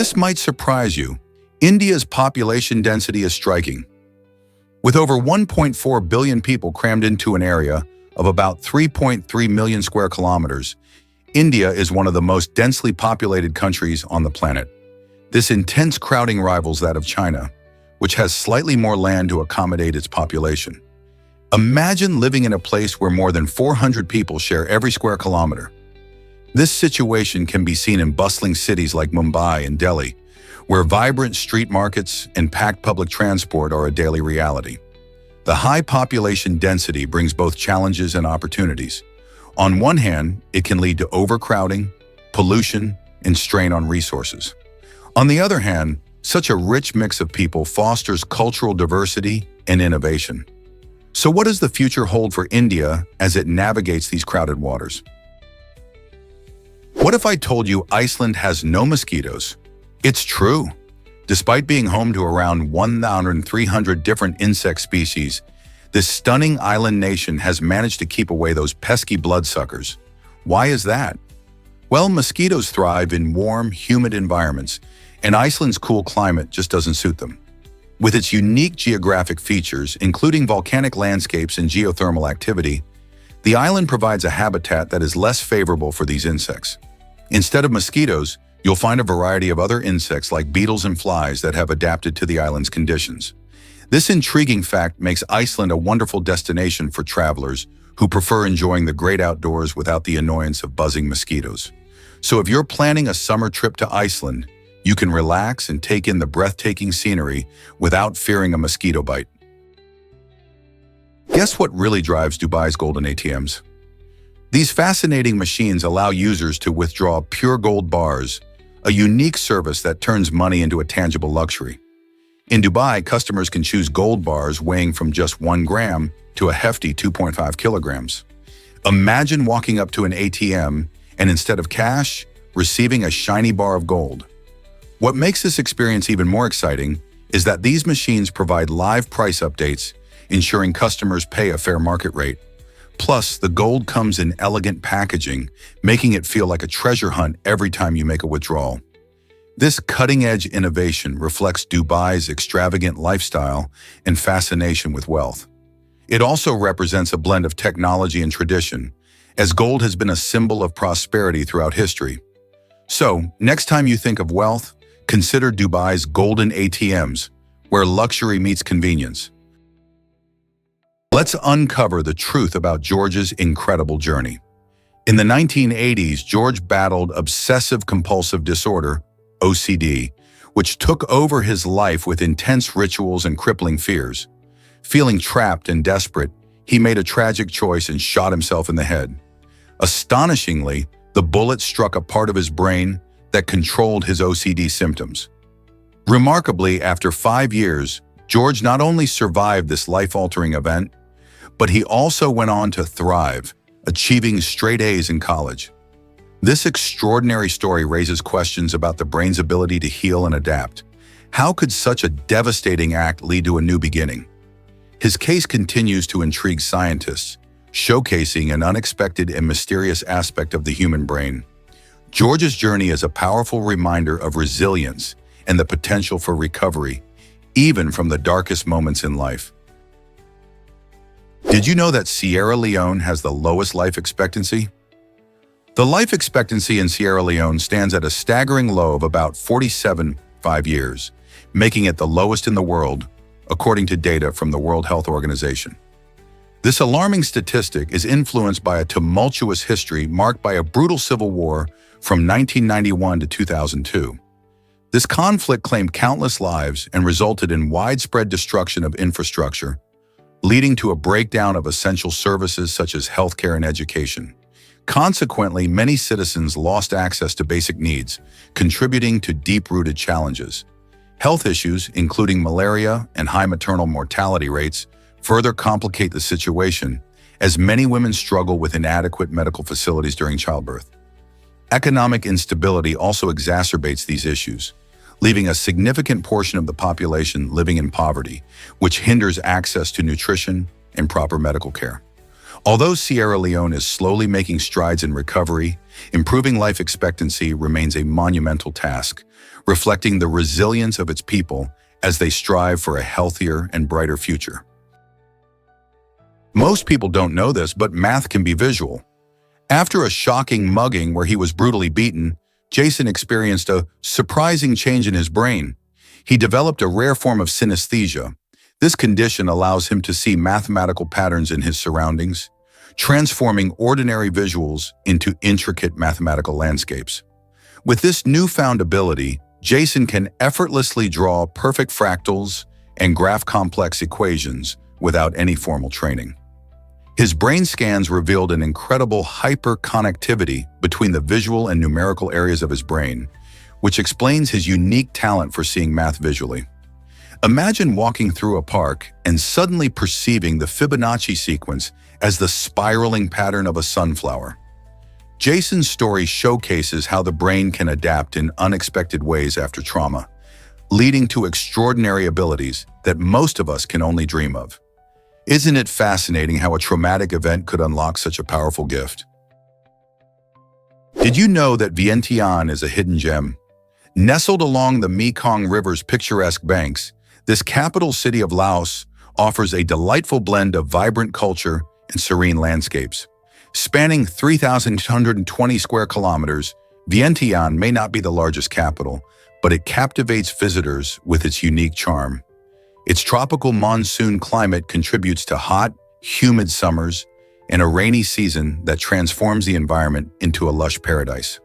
This might surprise you. India's population density is striking. With over 1.4 billion people crammed into an area of about 3.3 million square kilometers, India is one of the most densely populated countries on the planet. This intense crowding rivals that of China, which has slightly more land to accommodate its population. Imagine living in a place where more than 400 people share every square kilometer. This situation can be seen in bustling cities like Mumbai and Delhi, where vibrant street markets and packed public transport are a daily reality. The high population density brings both challenges and opportunities. On one hand, it can lead to overcrowding, pollution, and strain on resources. On the other hand, such a rich mix of people fosters cultural diversity and innovation. So what does the future hold for India as it navigates these crowded waters? What if I told you Iceland has no mosquitoes? It's true. Despite being home to around 1,300 different insect species, this stunning island nation has managed to keep away those pesky bloodsuckers. Why is that? Well, mosquitoes thrive in warm, humid environments, and Iceland's cool climate just doesn't suit them. With its unique geographic features, including volcanic landscapes and geothermal activity, the island provides a habitat that is less favorable for these insects. Instead of mosquitoes, you'll find a variety of other insects like beetles and flies that have adapted to the island's conditions. This intriguing fact makes Iceland a wonderful destination for travelers who prefer enjoying the great outdoors without the annoyance of buzzing mosquitoes. So if you're planning a summer trip to Iceland, you can relax and take in the breathtaking scenery without fearing a mosquito bite. Guess what really drives Dubai's golden ATMs? These fascinating machines allow users to withdraw pure gold bars, a unique service that turns money into a tangible luxury. In Dubai, customers can choose gold bars weighing from just 1 gram to a hefty 2.5 kilograms. Imagine walking up to an ATM and instead of cash, receiving a shiny bar of gold. What makes this experience even more exciting is that these machines provide live price updates, ensuring customers pay a fair market rate. Plus, the gold comes in elegant packaging, making it feel like a treasure hunt every time you make a withdrawal. This cutting-edge innovation reflects Dubai's extravagant lifestyle and fascination with wealth. It also represents a blend of technology and tradition, as gold has been a symbol of prosperity throughout history. So, next time you think of wealth, consider Dubai's golden ATMs, where luxury meets convenience. Let's uncover the truth about George's incredible journey. In the 1980s, George battled obsessive-compulsive disorder, OCD, which took over his life with intense rituals and crippling fears. Feeling trapped and desperate, he made a tragic choice and shot himself in the head. Astonishingly, the bullet struck a part of his brain that controlled his OCD symptoms. Remarkably, after 5 years, George not only survived this life-altering event, but he also went on to thrive, achieving straight A's in college. This extraordinary story raises questions about the brain's ability to heal and adapt. How could such a devastating act lead to a new beginning? His case continues to intrigue scientists, showcasing an unexpected and mysterious aspect of the human brain. George's journey is a powerful reminder of resilience and the potential for recovery, even from the darkest moments in life. Did you know that Sierra Leone has the lowest life expectancy? The life expectancy in Sierra Leone stands at a staggering low of about 47.5 years, making it the lowest in the world, according to data from the World Health Organization. This alarming statistic is influenced by a tumultuous history marked by a brutal civil war from 1991 to 2002. This conflict claimed countless lives and resulted in widespread destruction of infrastructure, leading to a breakdown of essential services such as healthcare and education. Consequently, many citizens lost access to basic needs, contributing to deep-rooted challenges. Health issues, including malaria and high maternal mortality rates, further complicate the situation, as many women struggle with inadequate medical facilities during childbirth. Economic instability also exacerbates these issues, leaving a significant portion of the population living in poverty, which hinders access to nutrition and proper medical care. Although Sierra Leone is slowly making strides in recovery, improving life expectancy remains a monumental task, reflecting the resilience of its people as they strive for a healthier and brighter future. Most people don't know this, but math can be visual. After a shocking mugging where he was brutally beaten, Jason experienced a surprising change in his brain. He developed a rare form of synesthesia. This condition allows him to see mathematical patterns in his surroundings, transforming ordinary visuals into intricate mathematical landscapes. With this newfound ability, Jason can effortlessly draw perfect fractals and graph complex equations without any formal training. His brain scans revealed an incredible hyperconnectivity between the visual and numerical areas of his brain, which explains his unique talent for seeing math visually. Imagine walking through a park and suddenly perceiving the Fibonacci sequence as the spiraling pattern of a sunflower. Jason's story showcases how the brain can adapt in unexpected ways after trauma, leading to extraordinary abilities that most of us can only dream of. Isn't it fascinating how a traumatic event could unlock such a powerful gift? Did you know that Vientiane is a hidden gem? Nestled along the Mekong River's picturesque banks, this capital city of Laos offers a delightful blend of vibrant culture and serene landscapes. Spanning 3,220 square kilometers, Vientiane may not be the largest capital, but it captivates visitors with its unique charm. Its tropical monsoon climate contributes to hot, humid summers and a rainy season that transforms the environment into a lush paradise.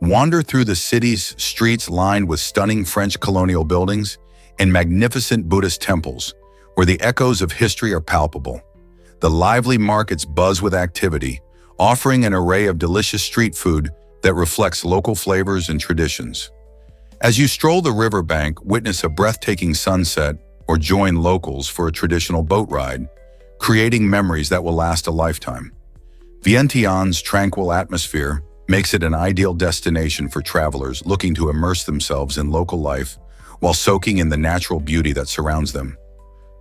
Wander through the city's streets lined with stunning French colonial buildings and magnificent Buddhist temples, where the echoes of history are palpable. The lively markets buzz with activity, offering an array of delicious street food that reflects local flavors and traditions. As you stroll the riverbank, witness a breathtaking sunset, or join locals for a traditional boat ride, creating memories that will last a lifetime. Vientiane's tranquil atmosphere makes it an ideal destination for travelers looking to immerse themselves in local life while soaking in the natural beauty that surrounds them.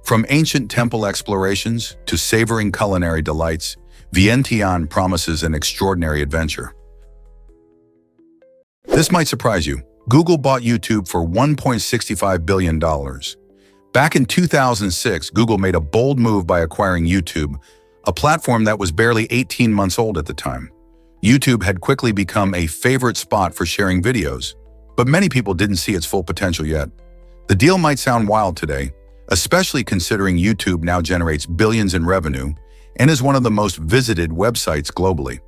From ancient temple explorations to savoring culinary delights, Vientiane promises an extraordinary adventure. This might surprise you. Google bought YouTube for $1.65 billion. Back in 2006, Google made a bold move by acquiring YouTube, a platform that was barely 18 months old at the time. YouTube had quickly become a favorite spot for sharing videos, but many people didn't see its full potential yet. The deal might sound wild today, especially considering YouTube now generates billions in revenue and is one of the most visited websites globally.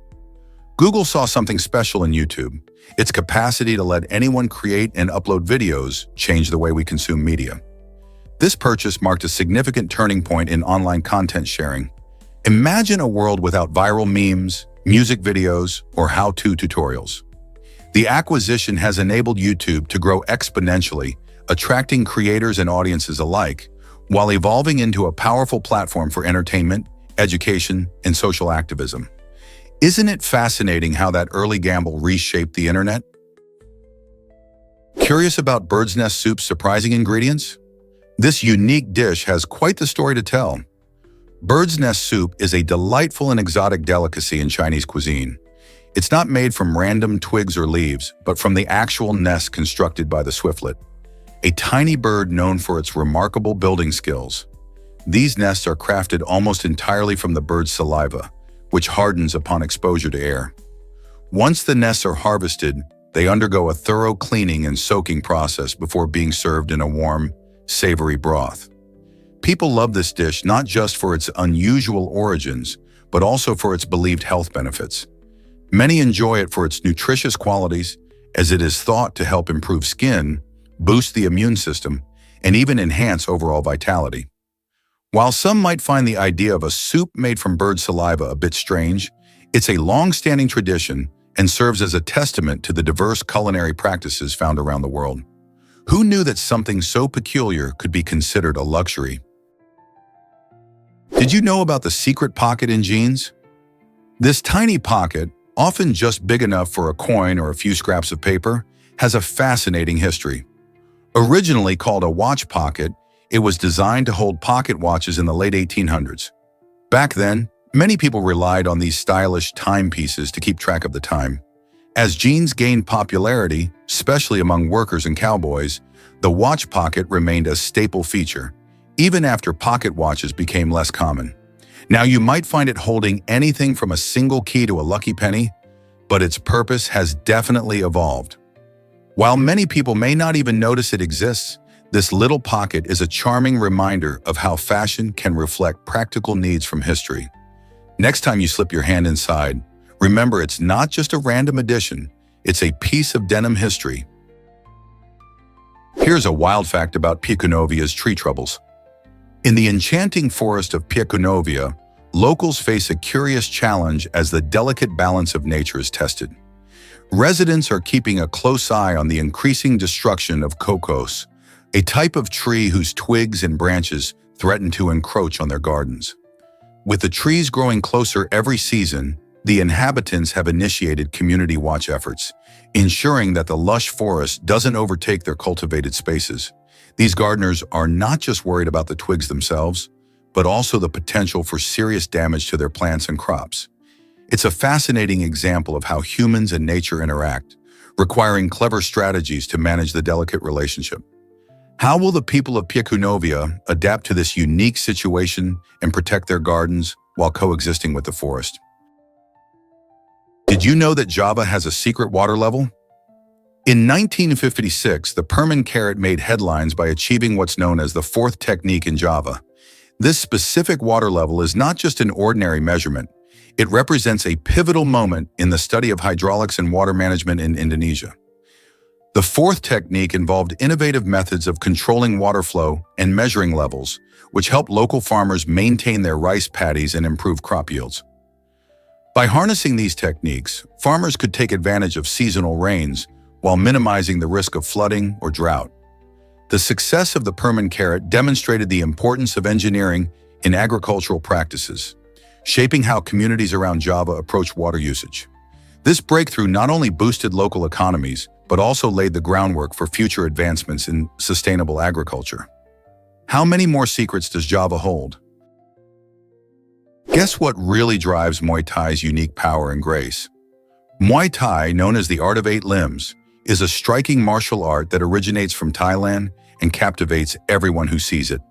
Google saw something special in YouTube. Its capacity to let anyone create and upload videos change the way we consume media. This purchase marked a significant turning point in online content sharing. Imagine a world without viral memes, music videos, or how-to tutorials. The acquisition has enabled YouTube to grow exponentially, attracting creators and audiences alike, while evolving into a powerful platform for entertainment, education, and social activism. Isn't it fascinating how that early gamble reshaped the internet? Curious about bird's nest soup's surprising ingredients? This unique dish has quite the story to tell. Bird's nest soup is a delightful and exotic delicacy in Chinese cuisine. It's not made from random twigs or leaves, but from the actual nest constructed by the swiftlet, a tiny bird known for its remarkable building skills. These nests are crafted almost entirely from the bird's saliva, which hardens upon exposure to air. Once the nests are harvested, they undergo a thorough cleaning and soaking process before being served in a warm, savory broth. People love this dish not just for its unusual origins, but also for its believed health benefits. Many enjoy it for its nutritious qualities, as it is thought to help improve skin, boost the immune system, and even enhance overall vitality. While some might find the idea of a soup made from bird saliva a bit strange, it's a long-standing tradition and serves as a testament to the diverse culinary practices found around the world. Who knew that something so peculiar could be considered a luxury? Did you know about the secret pocket in jeans? This tiny pocket, often just big enough for a coin or a few scraps of paper, has a fascinating history. Originally called a watch pocket, it was designed to hold pocket watches in the late 1800s. Back then, many people relied on these stylish timepieces to keep track of the time. As jeans gained popularity, especially among workers and cowboys, the watch pocket remained a staple feature, even after pocket watches became less common. Now you might find it holding anything from a single key to a lucky penny, but its purpose has definitely evolved. While many people may not even notice it exists, this little pocket is a charming reminder of how fashion can reflect practical needs from history. Next time you slip your hand inside, remember it's not just a random addition, it's a piece of denim history. Here's a wild fact about Picunovia's tree troubles. In the enchanting forest of Picunovia, locals face a curious challenge as the delicate balance of nature is tested. Residents are keeping a close eye on the increasing destruction of cocos, a type of tree whose twigs and branches threaten to encroach on their gardens. With the trees growing closer every season, the inhabitants have initiated community watch efforts, ensuring that the lush forest doesn't overtake their cultivated spaces. These gardeners are not just worried about the twigs themselves, but also the potential for serious damage to their plants and crops. It's a fascinating example of how humans and nature interact, requiring clever strategies to manage the delicate relationship. How will the people of Picunovia adapt to this unique situation and protect their gardens while coexisting with the forest? Did you know that Java has a secret water level? In 1956, the perman carrot made headlines by achieving what's known as the fourth technique in Java. This specific water level is not just an ordinary measurement. It represents a pivotal moment in the study of hydraulics and water management in Indonesia. The fourth technique involved innovative methods of controlling water flow and measuring levels, which helped local farmers maintain their rice paddies and improve crop yields. By harnessing these techniques, farmers could take advantage of seasonal rains while minimizing the risk of flooding or drought. The success of the perman carrot demonstrated the importance of engineering in agricultural practices, shaping how communities around Java approach water usage. This breakthrough not only boosted local economies, but also laid the groundwork for future advancements in sustainable agriculture. How many more secrets does Java hold? Guess what really drives Muay Thai's unique power and grace? Muay Thai, known as the art of 8 limbs, is a striking martial art that originates from Thailand and captivates everyone who sees it.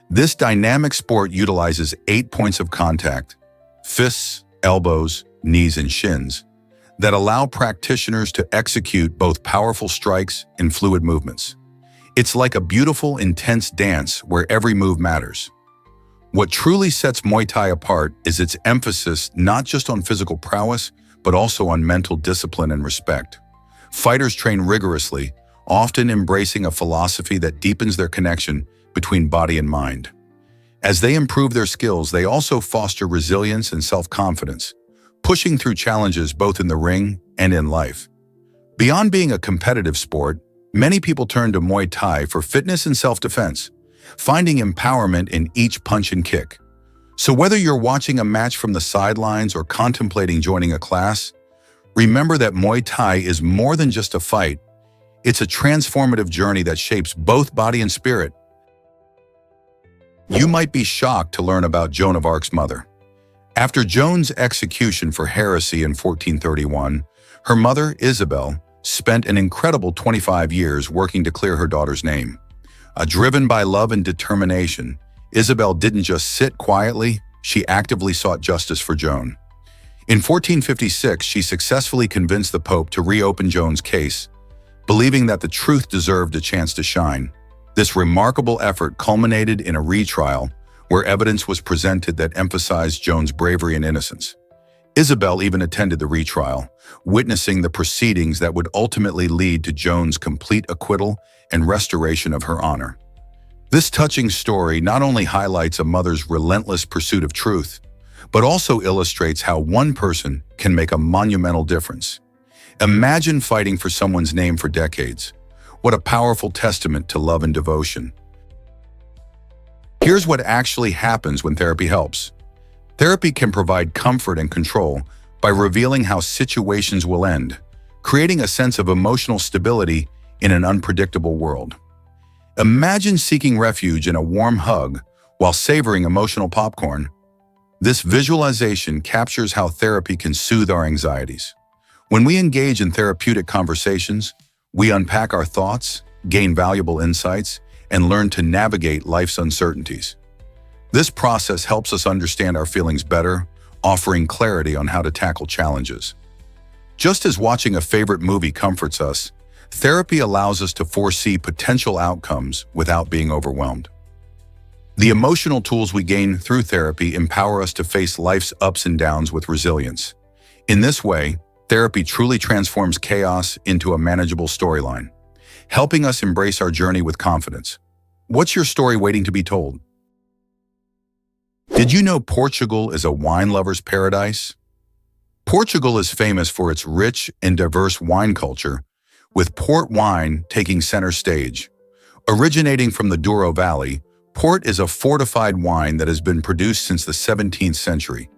This dynamic sport utilizes 8 points of contact, fists, elbows, knees, and shins, that allow practitioners to execute both powerful strikes and fluid movements. It's like a beautiful, intense dance where every move matters. What truly sets Muay Thai apart is its emphasis not just on physical prowess, but also on mental discipline and respect. Fighters train rigorously, often embracing a philosophy that deepens their connection between body and mind. As they improve their skills, they also foster resilience and self-confidence, pushing through challenges both in the ring and in life. Beyond being a competitive sport, many people turn to Muay Thai for fitness and self-defense, finding empowerment in each punch and kick. So whether you're watching a match from the sidelines or contemplating joining a class, remember that Muay Thai is more than just a fight. It's a transformative journey that shapes both body and spirit. You might be shocked to learn about Joan of Arc's mother. After Joan's execution for heresy in 1431, her mother, Isabel, spent an incredible 25 years working to clear her daughter's name. Driven by love and determination, Isabel didn't just sit quietly, she actively sought justice for Joan. In 1456, she successfully convinced the Pope to reopen Joan's case, believing that the truth deserved a chance to shine. This remarkable effort culminated in a retrial where evidence was presented that emphasized Joan's bravery and innocence. Isabel even attended the retrial, witnessing the proceedings that would ultimately lead to Joan's complete acquittal and restoration of her honor. This touching story not only highlights a mother's relentless pursuit of truth, but also illustrates how one person can make a monumental difference. Imagine fighting for someone's name for decades. What a powerful testament to love and devotion. Here's what actually happens when therapy helps. Therapy can provide comfort and control by revealing how situations will end, creating a sense of emotional stability in an unpredictable world. Imagine seeking refuge in a warm hug while savoring emotional popcorn. This visualization captures how therapy can soothe our anxieties. When we engage in therapeutic conversations, we unpack our thoughts, gain valuable insights, and learn to navigate life's uncertainties. This process helps us understand our feelings better, offering clarity on how to tackle challenges. Just as watching a favorite movie comforts us, therapy allows us to foresee potential outcomes without being overwhelmed. The emotional tools we gain through therapy empower us to face life's ups and downs with resilience. In this way, therapy truly transforms chaos into a manageable storyline, helping us embrace our journey with confidence. What's your story waiting to be told? Did you know Portugal is a wine lover's paradise? Portugal is famous for its rich and diverse wine culture, with port wine taking center stage. Originating from the Douro Valley, port is a fortified wine that has been produced since the 17th century.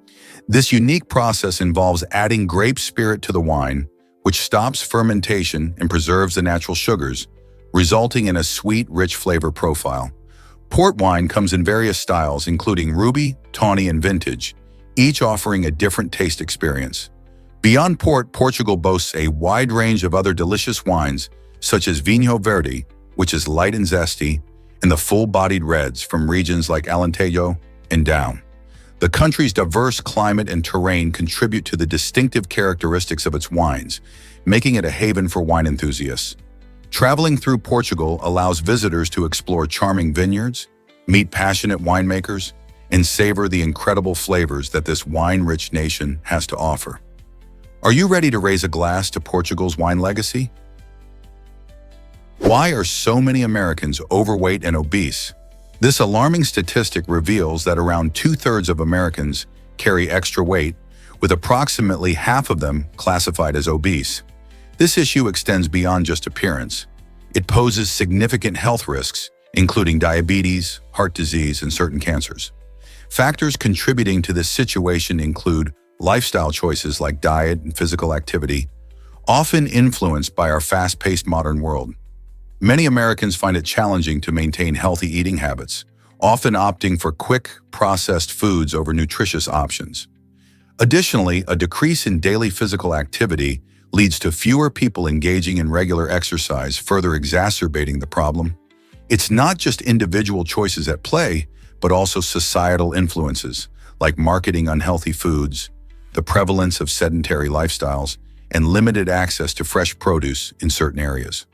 This unique process involves adding grape spirit to the wine, which stops fermentation and preserves the natural sugars, resulting in a sweet, rich flavor profile. Port wine comes in various styles, including ruby, tawny, and vintage, each offering a different taste experience. Beyond port, Portugal boasts a wide range of other delicious wines, such as Vinho Verde, which is light and zesty, and the full-bodied reds from regions like Alentejo and Down. The country's diverse climate and terrain contribute to the distinctive characteristics of its wines, making it a haven for wine enthusiasts. Traveling through Portugal allows visitors to explore charming vineyards, meet passionate winemakers, and savor the incredible flavors that this wine-rich nation has to offer. Are you ready to raise a glass to Portugal's wine legacy? Why are so many Americans overweight and obese? This alarming statistic reveals that around 2/3 of Americans carry extra weight, with approximately half of them classified as obese. This issue extends beyond just appearance. It poses significant health risks, including diabetes, heart disease, and certain cancers. Factors contributing to this situation include lifestyle choices like diet and physical activity, often influenced by our fast-paced modern world. Many Americans find it challenging to maintain healthy eating habits, often opting for quick, processed foods over nutritious options. Additionally, a decrease in daily physical activity leads to fewer people engaging in regular exercise, further exacerbating the problem. It's not just individual choices at play, but also societal influences, like marketing unhealthy foods, the prevalence of sedentary lifestyles, and limited access to fresh produce in certain areas.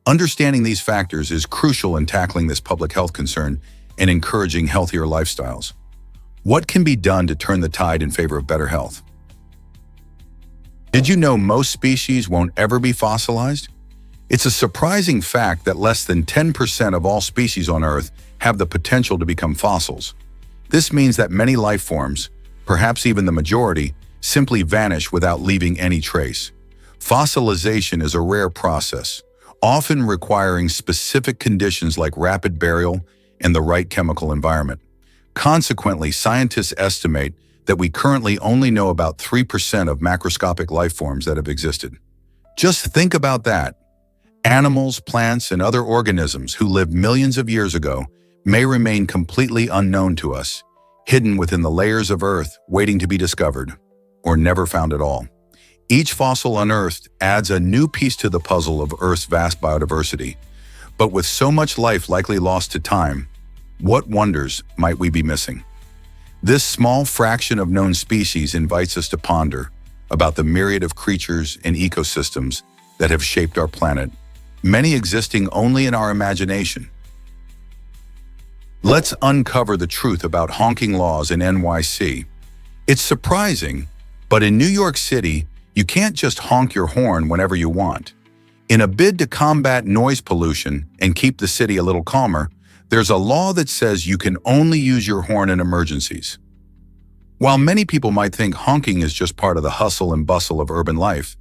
Understanding these factors is crucial in tackling this public health concern and encouraging healthier lifestyles. What can be done to turn the tide in favor of better health? Did you know most species won't ever be fossilized? It's a surprising fact that less than 10% of all species on Earth have the potential to become fossils. This means that many life forms, perhaps even the majority, simply vanish without leaving any trace. Fossilization is a rare process, often requiring specific conditions like rapid burial and the right chemical environment. Consequently, scientists estimate that we currently only know about 3% of macroscopic life forms that have existed. Just think about that. Animals, plants, and other organisms who lived millions of years ago may remain completely unknown to us, hidden within the layers of Earth waiting to be discovered, or never found at all. Each fossil unearthed adds a new piece to the puzzle of Earth's vast biodiversity. But with so much life likely lost to time, what wonders might we be missing? This small fraction of known species invites us to ponder about the myriad of creatures and ecosystems that have shaped our planet, many existing only in our imagination. Let's uncover the truth about honking laws in NYC. It's surprising, but in New York City, you can't just honk your horn whenever you want. In a bid to combat noise pollution and keep the city a little calmer, there's a law that says you can only use your horn in emergencies. While many people might think honking is just part of the hustle and bustle of urban life,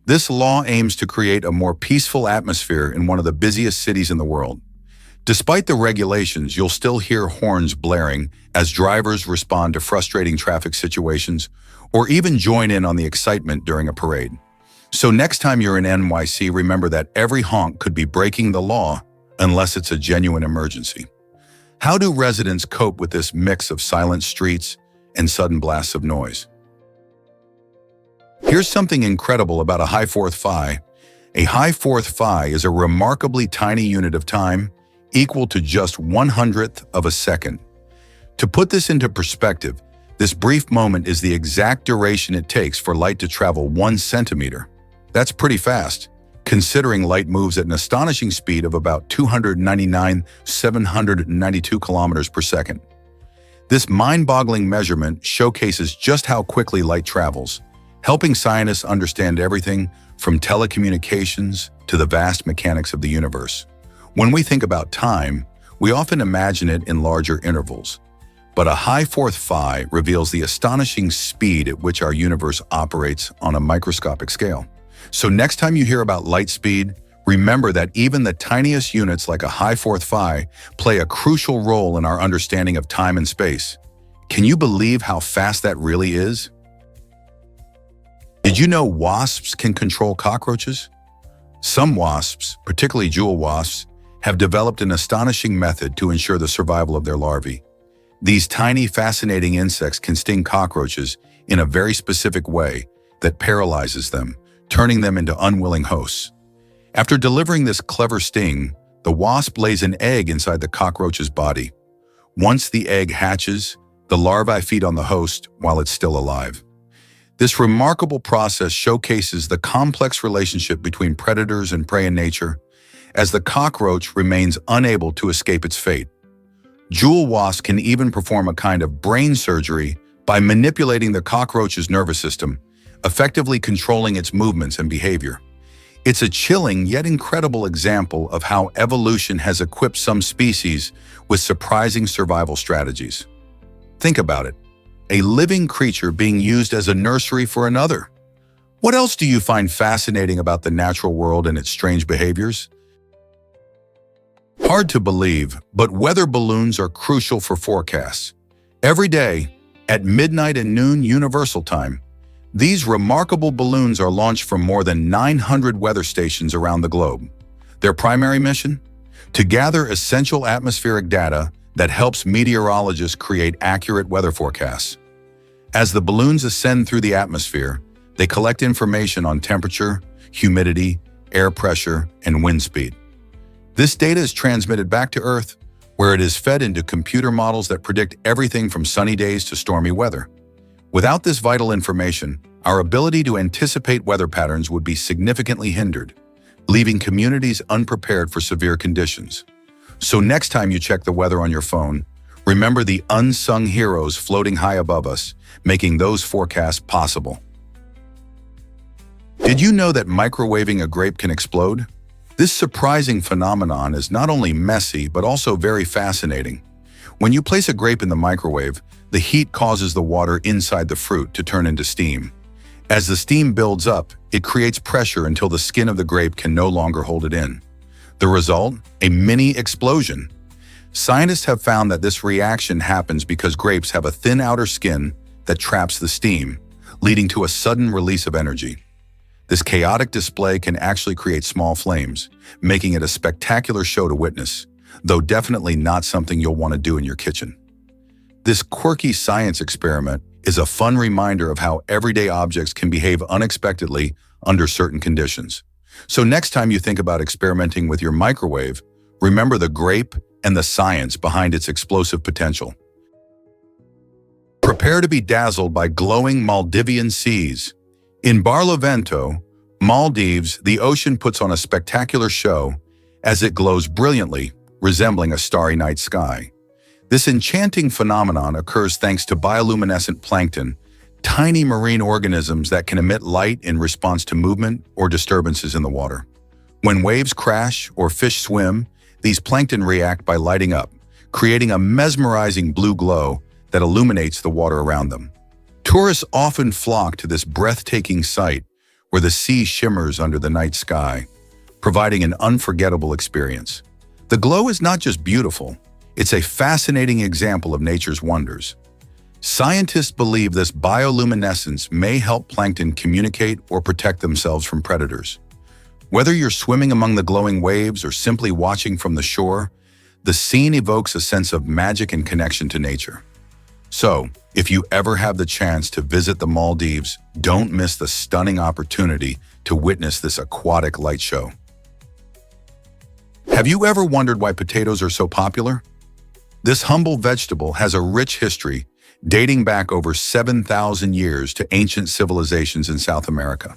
this law aims to create a more peaceful atmosphere in one of the busiest cities in the world. Despite the regulations, you'll still hear horns blaring as drivers respond to frustrating traffic situations or even join in on the excitement during a parade. So next time you're in NYC, remember that every honk could be breaking the law unless it's a genuine emergency. How do residents cope with this mix of silent streets and sudden blasts of noise? Here's something incredible about a high fourth phi. A high fourth phi is a remarkably tiny unit of time, equal to just 1/100th of a second. To put this into perspective, this brief moment is the exact duration it takes for light to travel 1 centimeter. That's pretty fast, considering light moves at an astonishing speed of about 299,792 kilometers per second. This mind-boggling measurement showcases just how quickly light travels, helping scientists understand everything from telecommunications to the vast mechanics of the universe. When we think about time, we often imagine it in larger intervals. But a high fourth phi reveals the astonishing speed at which our universe operates on a microscopic scale. So next time you hear about light speed, remember that even the tiniest units like a high fourth phi play a crucial role in our understanding of time and space. Can you believe how fast that really is? Did you know wasps can control cockroaches? Some wasps, particularly jewel wasps, have developed an astonishing method to ensure the survival of their larvae. These tiny, fascinating insects can sting cockroaches in a very specific way that paralyzes them, turning them into unwilling hosts. After delivering this clever sting, the wasp lays an egg inside the cockroach's body. Once the egg hatches, the larvae feed on the host while it's still alive. This remarkable process showcases the complex relationship between predators and prey in nature, as the cockroach remains unable to escape its fate. Jewel wasps can even perform a kind of brain surgery by manipulating the cockroach's nervous system, effectively controlling its movements and behavior. It's a chilling yet incredible example of how evolution has equipped some species with surprising survival strategies. Think about it, a living creature being used as a nursery for another. What else do you find fascinating about the natural world and its strange behaviors? Hard to believe, but weather balloons are crucial for forecasts. Every day, at midnight and noon Universal Time, these remarkable balloons are launched from more than 900 weather stations around the globe. Their primary mission? To gather essential atmospheric data that helps meteorologists create accurate weather forecasts. As the balloons ascend through the atmosphere, they collect information on temperature, humidity, air pressure, and wind speed. This data is transmitted back to Earth, where it is fed into computer models that predict everything from sunny days to stormy weather. Without this vital information, our ability to anticipate weather patterns would be significantly hindered, leaving communities unprepared for severe conditions. So next time you check the weather on your phone, remember the unsung heroes floating high above us, making those forecasts possible. Did you know that microwaving a grape can explode? This surprising phenomenon is not only messy, but also very fascinating. When you place a grape in the microwave, the heat causes the water inside the fruit to turn into steam. As the steam builds up, it creates pressure until the skin of the grape can no longer hold it in. The result? A mini explosion. Scientists have found that this reaction happens because grapes have a thin outer skin that traps the steam, leading to a sudden release of energy. This chaotic display can actually create small flames, making it a spectacular show to witness, though definitely not something you'll want to do in your kitchen. This quirky science experiment is a fun reminder of how everyday objects can behave unexpectedly under certain conditions. So next time you think about experimenting with your microwave, remember the grape and the science behind its explosive potential. Prepare to be dazzled by glowing Maldivian seas. In Barlovento, Maldives, the ocean puts on a spectacular show as it glows brilliantly, resembling a starry night sky. This enchanting phenomenon occurs thanks to bioluminescent plankton, tiny marine organisms that can emit light in response to movement or disturbances in the water. When waves crash or fish swim, these plankton react by lighting up, creating a mesmerizing blue glow that illuminates the water around them. Tourists often flock to this breathtaking sight where the sea shimmers under the night sky, providing an unforgettable experience. The glow is not just beautiful, it's a fascinating example of nature's wonders. Scientists believe this bioluminescence may help plankton communicate or protect themselves from predators. Whether you're swimming among the glowing waves or simply watching from the shore, the scene evokes a sense of magic and connection to nature. So, if you ever have the chance to visit the Maldives, don't miss the stunning opportunity to witness this aquatic light show. Have you ever wondered why potatoes are so popular? This humble vegetable has a rich history dating back over 7,000 years to ancient civilizations in South America.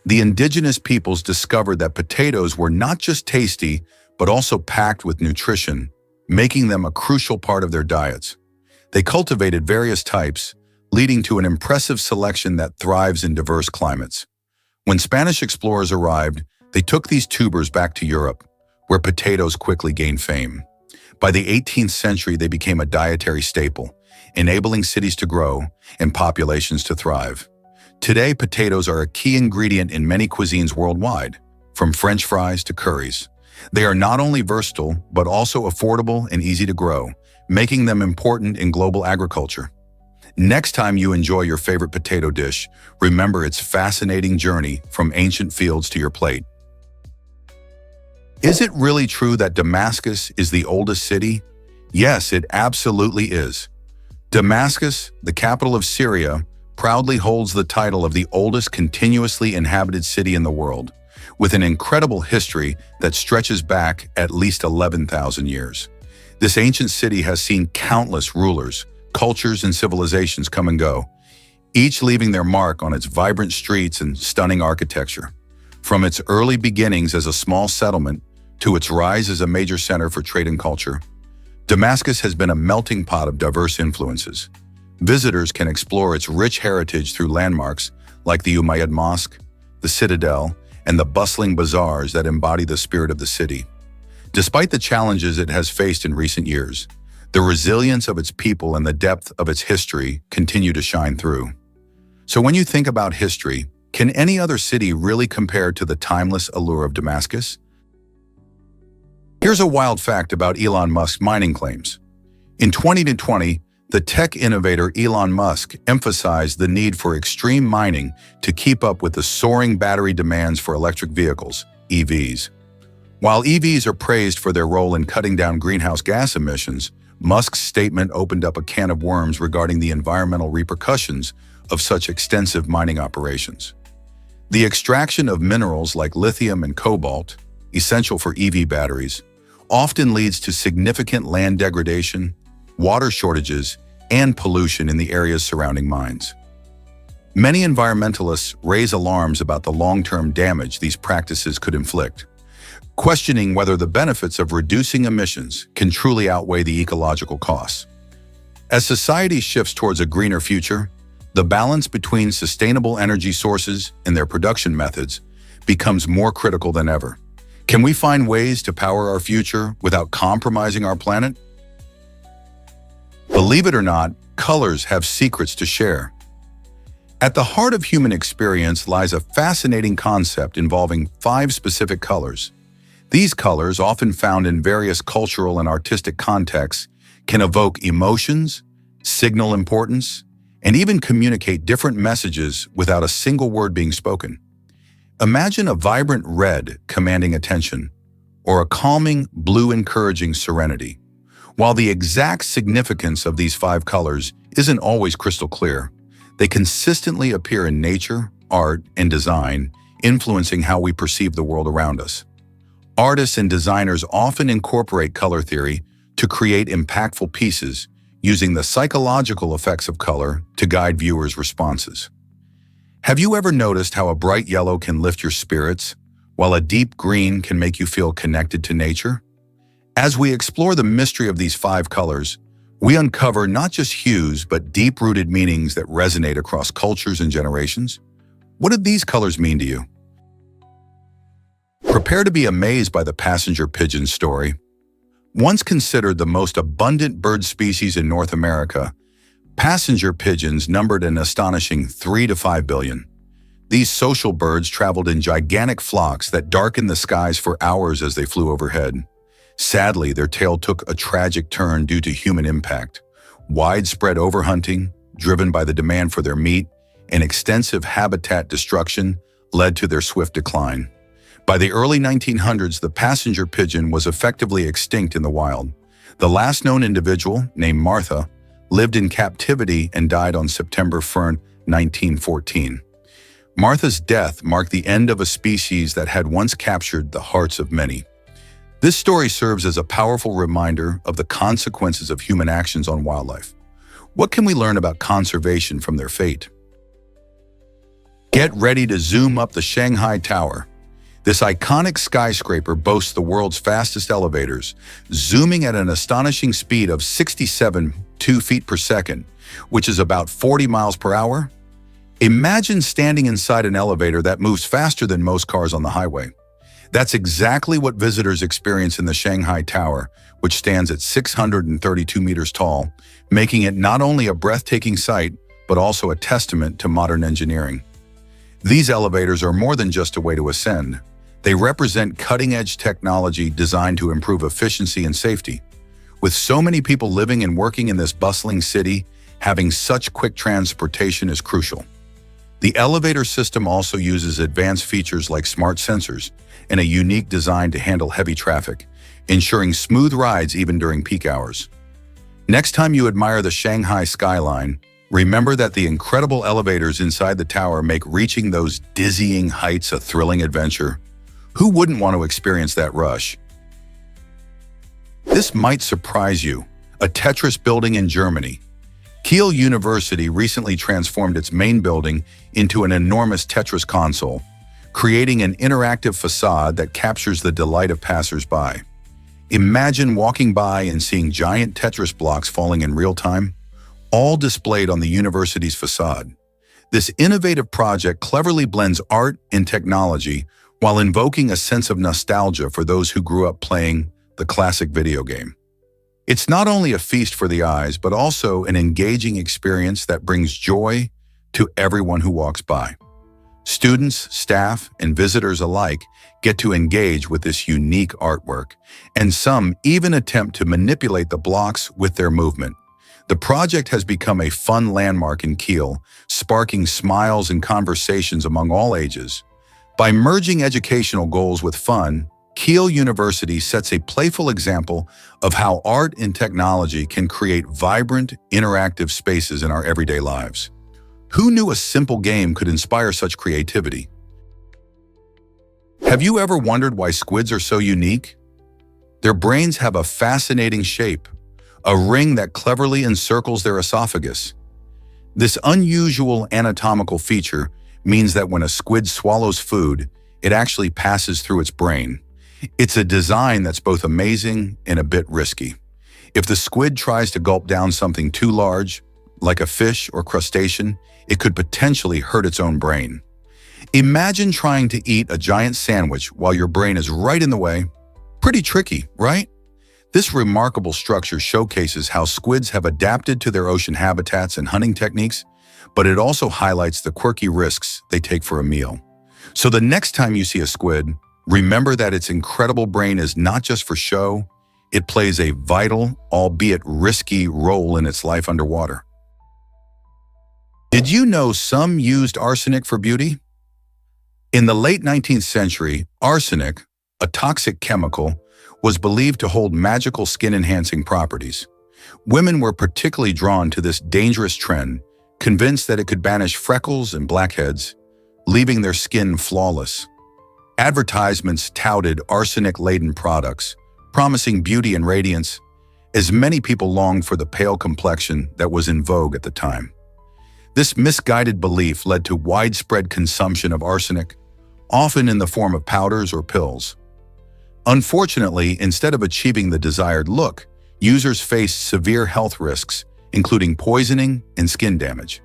The indigenous peoples discovered that potatoes were not just tasty, but also packed with nutrition, making them a crucial part of their diets. They cultivated various types, leading to an impressive selection that thrives in diverse climates. When Spanish explorers arrived, they took these tubers back to Europe, where potatoes quickly gained fame. By the 18th century, they became a dietary staple, enabling cities to grow and populations to thrive. Today, potatoes are a key ingredient in many cuisines worldwide, from French fries to curries. They are not only versatile, but also affordable and easy to grow, making them important in global agriculture. Next time you enjoy your favorite potato dish, remember its fascinating journey from ancient fields to your plate. Is it really true that Damascus is the oldest city? Yes, it absolutely is. Damascus, the capital of Syria, proudly holds the title of the oldest continuously inhabited city in the world, with an incredible history that stretches back at least 11,000 years. This ancient city has seen countless rulers, cultures, and civilizations come and go, each leaving their mark on its vibrant streets and stunning architecture. From its early beginnings as a small settlement to its rise as a major center for trade and culture, Damascus has been a melting pot of diverse influences. Visitors can explore its rich heritage through landmarks like the Umayyad Mosque, the Citadel, and the bustling bazaars that embody the spirit of the city. Despite the challenges it has faced in recent years, the resilience of its people and the depth of its history continue to shine through. So when you think about history, can any other city really compare to the timeless allure of Damascus? Here's a wild fact about Elon Musk's mining claims. In 2020, the tech innovator Elon Musk emphasized the need for extreme mining to keep up with the soaring battery demands for electric vehicles, EVs. While EVs are praised for their role in cutting down greenhouse gas emissions, Musk's statement opened up a can of worms regarding the environmental repercussions of such extensive mining operations. The extraction of minerals like lithium and cobalt, essential for EV batteries, often leads to significant land degradation, water shortages, and pollution in the areas surrounding mines. Many environmentalists raise alarms about the long-term damage these practices could inflict, questioning whether the benefits of reducing emissions can truly outweigh the ecological costs. As society shifts towards a greener future, the balance between sustainable energy sources and their production methods becomes more critical than ever. Can we find ways to power our future without compromising our planet? Believe it or not, colors have secrets to share. At the heart of human experience lies a fascinating concept involving 5 specific colors. These colors, often found in various cultural and artistic contexts, can evoke emotions, signal importance, and even communicate different messages without a single word being spoken. Imagine a vibrant red commanding attention, or a calming blue encouraging serenity. While the exact significance of these 5 colors isn't always crystal clear, they consistently appear in nature, art, and design, influencing how we perceive the world around us. Artists and designers often incorporate color theory to create impactful pieces, using the psychological effects of color to guide viewers' responses. Have you ever noticed how a bright yellow can lift your spirits, while a deep green can make you feel connected to nature? As we explore the mystery of these 5 colors, we uncover not just hues, but deep-rooted meanings that resonate across cultures and generations. What did these colors mean to you? Prepare to be amazed by the passenger pigeon story. Once considered the most abundant bird species in North America, passenger pigeons numbered an astonishing 3 to 5 billion. These social birds traveled in gigantic flocks that darkened the skies for hours as they flew overhead. Sadly, their tale took a tragic turn due to human impact. Widespread overhunting, driven by the demand for their meat, and extensive habitat destruction led to their swift decline. By the early 1900s, the passenger pigeon was effectively extinct in the wild. The last known individual, named Martha, lived in captivity and died on September 1, 1914. Martha's death marked the end of a species that had once captured the hearts of many. This story serves as a powerful reminder of the consequences of human actions on wildlife. What can we learn about conservation from their fate? Get ready to zoom up the Shanghai Tower. This iconic skyscraper boasts the world's fastest elevators, zooming at an astonishing speed of 67.2 feet per second, which is about 40 miles per hour. Imagine standing inside an elevator that moves faster than most cars on the highway. That's exactly what visitors experience in the Shanghai Tower, which stands at 632 meters tall, making it not only a breathtaking sight, but also a testament to modern engineering. These elevators are more than just a way to ascend. They represent cutting-edge technology designed to improve efficiency and safety. With so many people living and working in this bustling city, having such quick transportation is crucial. The elevator system also uses advanced features like smart sensors and a unique design to handle heavy traffic, ensuring smooth rides even during peak hours. Next time you admire the Shanghai skyline, remember that the incredible elevators inside the tower make reaching those dizzying heights a thrilling adventure. Who wouldn't want to experience that rush? This might surprise you. A Tetris building in Germany. Kiel University recently transformed its main building into an enormous Tetris console, creating an interactive facade that captures the delight of passers-by. Imagine walking by and seeing giant Tetris blocks falling in real time, all displayed on the university's facade. This innovative project cleverly blends art and technology while invoking a sense of nostalgia for those who grew up playing the classic video game. It's not only a feast for the eyes, but also an engaging experience that brings joy to everyone who walks by. Students, staff, and visitors alike get to engage with this unique artwork, and some even attempt to manipulate the blocks with their movement. The project has become a fun landmark in Kiel, sparking smiles and conversations among all ages. By merging educational goals with fun, Kiel University sets a playful example of how art and technology can create vibrant, interactive spaces in our everyday lives. Who knew a simple game could inspire such creativity? Have you ever wondered why squids are so unique? Their brains have a fascinating shape, a ring that cleverly encircles their esophagus. This unusual anatomical feature means that when a squid swallows food, it actually passes through its brain. It's a design that's both amazing and a bit risky. If the squid tries to gulp down something too large, like a fish or crustacean, it could potentially hurt its own brain. Imagine trying to eat a giant sandwich while your brain is right in the way. Pretty tricky, right? This remarkable structure showcases how squids have adapted to their ocean habitats and hunting techniques, but it also highlights the quirky risks they take for a meal. So the next time you see a squid, remember that its incredible brain is not just for show, it plays a vital, albeit risky, role in its life underwater. Did you know some used arsenic for beauty? In the late 19th century, arsenic, a toxic chemical, was believed to hold magical skin-enhancing properties. Women were particularly drawn to this dangerous trend, convinced that it could banish freckles and blackheads, leaving their skin flawless. Advertisements touted arsenic-laden products, promising beauty and radiance, as many people longed for the pale complexion that was in vogue at the time. This misguided belief led to widespread consumption of arsenic, often in the form of powders or pills. Unfortunately, instead of achieving the desired look, users faced severe health risks, including poisoning and skin damage.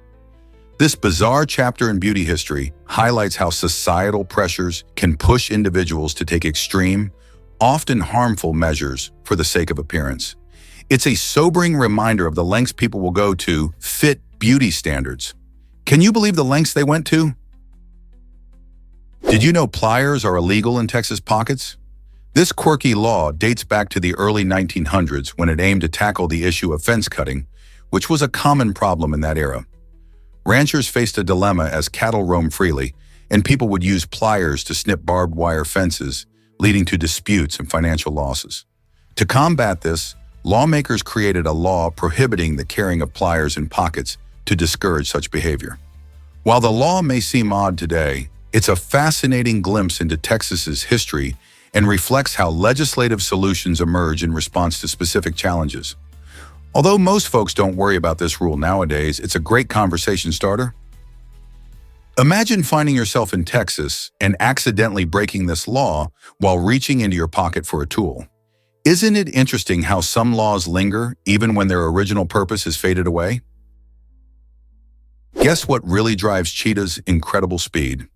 This bizarre chapter in beauty history highlights how societal pressures can push individuals to take extreme, often harmful measures for the sake of appearance. It's a sobering reminder of the lengths people will go to fit beauty standards. Can you believe the lengths they went to? Did you know pliers are illegal in Texas pockets? This quirky law dates back to the early 1900s when it aimed to tackle the issue of fence cutting, which was a common problem in that era. Ranchers faced a dilemma as cattle roamed freely, and people would use pliers to snip barbed wire fences, leading to disputes and financial losses. To combat this, lawmakers created a law prohibiting the carrying of pliers in pockets to discourage such behavior. While the law may seem odd today, it's a fascinating glimpse into Texas's history and reflects how legislative solutions emerge in response to specific challenges. Although most folks don't worry about this rule nowadays, it's a great conversation starter. Imagine finding yourself in Texas and accidentally breaking this law while reaching into your pocket for a tool. Isn't it interesting how some laws linger even when their original purpose has faded away? Guess what really drives cheetahs' incredible speed?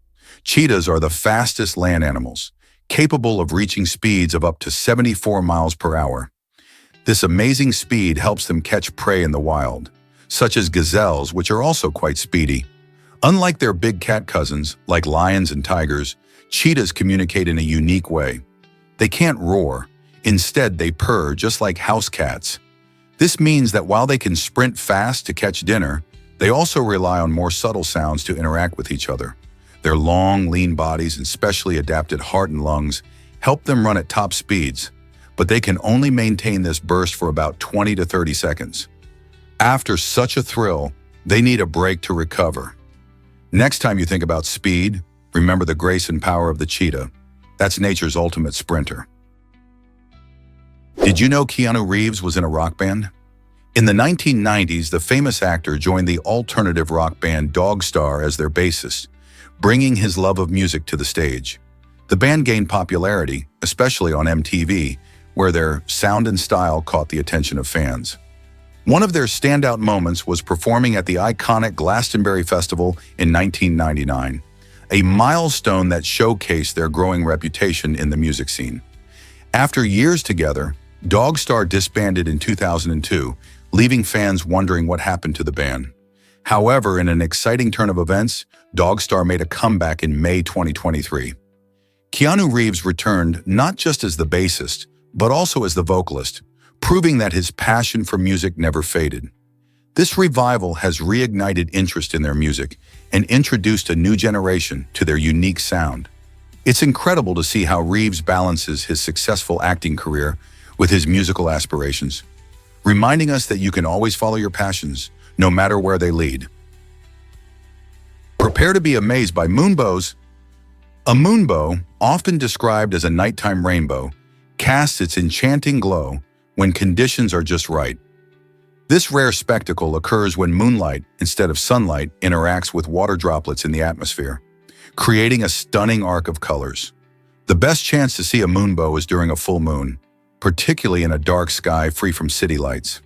Cheetahs are the fastest land animals, capable of reaching speeds of up to 74 miles per hour. This amazing speed helps them catch prey in the wild, such as gazelles, which are also quite speedy. Unlike their big cat cousins, like lions and tigers, cheetahs communicate in a unique way. They can't roar. Instead, they purr just like house cats. This means that while they can sprint fast to catch dinner, they also rely on more subtle sounds to interact with each other. Their long, lean bodies and specially adapted heart and lungs help them run at top speeds, but they can only maintain this burst for about 20 to 30 seconds. After such a thrill, they need a break to recover. Next time you think about speed, remember the grace and power of the cheetah. That's nature's ultimate sprinter. Did you know Keanu Reeves was in a rock band? In the 1990s, the famous actor joined the alternative rock band Dog Star as their bassist, bringing his love of music to the stage. The band gained popularity, especially on MTV, where their sound and style caught the attention of fans. One of their standout moments was performing at the iconic Glastonbury Festival in 1999, a milestone that showcased their growing reputation in the music scene. After years together, Dog Star disbanded in 2002, leaving fans wondering what happened to the band. However, in an exciting turn of events, Dog Star made a comeback in May 2023. Keanu Reeves returned not just as the bassist, but also as the vocalist, proving that his passion for music never faded. This revival has reignited interest in their music and introduced a new generation to their unique sound. It's incredible to see how Reeves balances his successful acting career with his musical aspirations, reminding us that you can always follow your passions, no matter where they lead. Prepare to be amazed by moonbows. A moonbow, often described as a nighttime rainbow, casts its enchanting glow when conditions are just right. This rare spectacle occurs when moonlight, instead of sunlight, interacts with water droplets in the atmosphere, creating a stunning arc of colors. The best chance to see a moonbow is during a full moon, particularly in a dark sky free from city lights.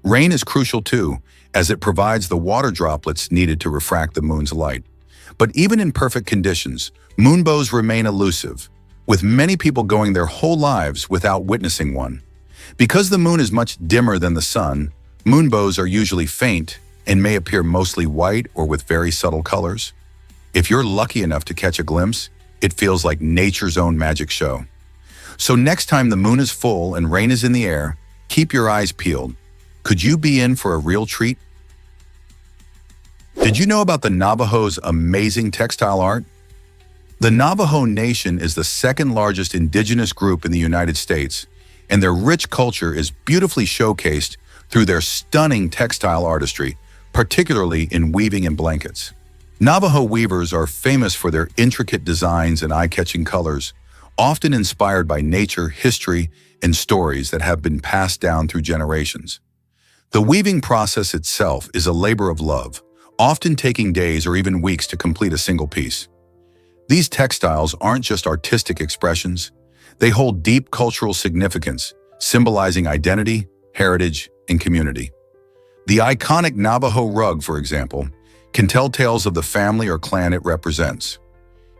Rain is crucial too, as it provides the water droplets needed to refract the moon's light. But even in perfect conditions, moonbows remain elusive, with many people going their whole lives without witnessing one. Because the moon is much dimmer than the sun, moonbows are usually faint and may appear mostly white or with very subtle colors. If you're lucky enough to catch a glimpse, it feels like nature's own magic show. So next time the moon is full and rain is in the air, keep your eyes peeled. Could you be in for a real treat? Did you know about the Navajo's amazing textile art? The Navajo Nation is the second largest indigenous group in the United States, and their rich culture is beautifully showcased through their stunning textile artistry, particularly in weaving and blankets. Navajo weavers are famous for their intricate designs and eye-catching colors, often inspired by nature, history, and stories that have been passed down through generations. The weaving process itself is a labor of love, often taking days or even weeks to complete a single piece. These textiles aren't just artistic expressions, they hold deep cultural significance, symbolizing identity, heritage, and community. The iconic Navajo rug, for example, can tell tales of the family or clan it represents.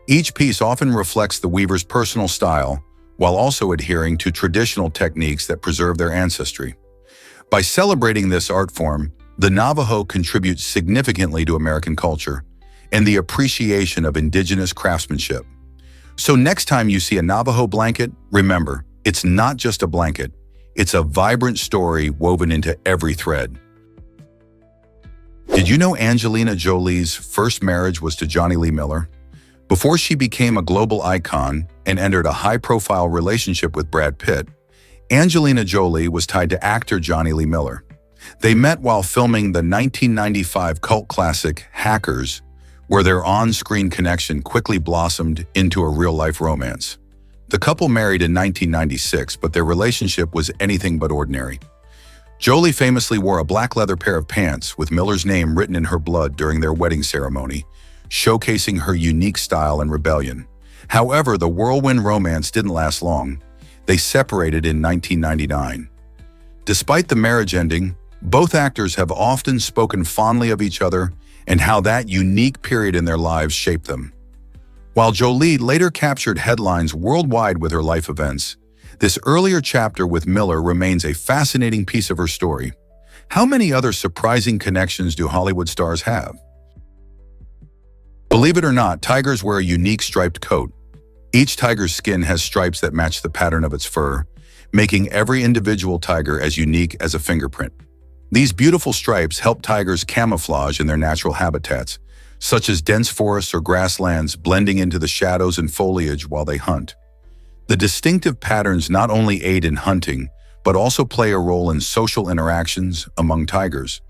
Each piece often reflects the weaver's personal style, while also adhering to traditional techniques that preserve their ancestry. By celebrating this art form, the Navajo contributes significantly to American culture and the appreciation of indigenous craftsmanship. So next time you see a Navajo blanket, remember, it's not just a blanket, it's a vibrant story woven into every thread. Did you know Angelina Jolie's first marriage was to Johnny Lee Miller? Before she became a global icon and entered a high-profile relationship with Brad Pitt, Angelina Jolie was tied to actor Johnny Lee Miller. They met while filming the 1995 cult classic Hackers, where their on-screen connection quickly blossomed into a real-life romance. The couple married in 1996, but their relationship was anything but ordinary. Jolie famously wore a black leather pair of pants with Miller's name written in her blood during their wedding ceremony, showcasing her unique style and rebellion. However, the whirlwind romance didn't last long. They separated in 1999. Despite the marriage ending, both actors have often spoken fondly of each other and how that unique period in their lives shaped them. While Jolie later captured headlines worldwide with her life events, this earlier chapter with Miller remains a fascinating piece of her story. How many other surprising connections do Hollywood stars have? Believe it or not, tigers wear a unique striped coat. Each tiger's skin has stripes that match the pattern of its fur, making every individual tiger as unique as a fingerprint. These beautiful stripes help tigers camouflage in their natural habitats, such as dense forests or grasslands, blending into the shadows and foliage while they hunt. The distinctive patterns not only aid in hunting, but also play a role in social interactions among tigers.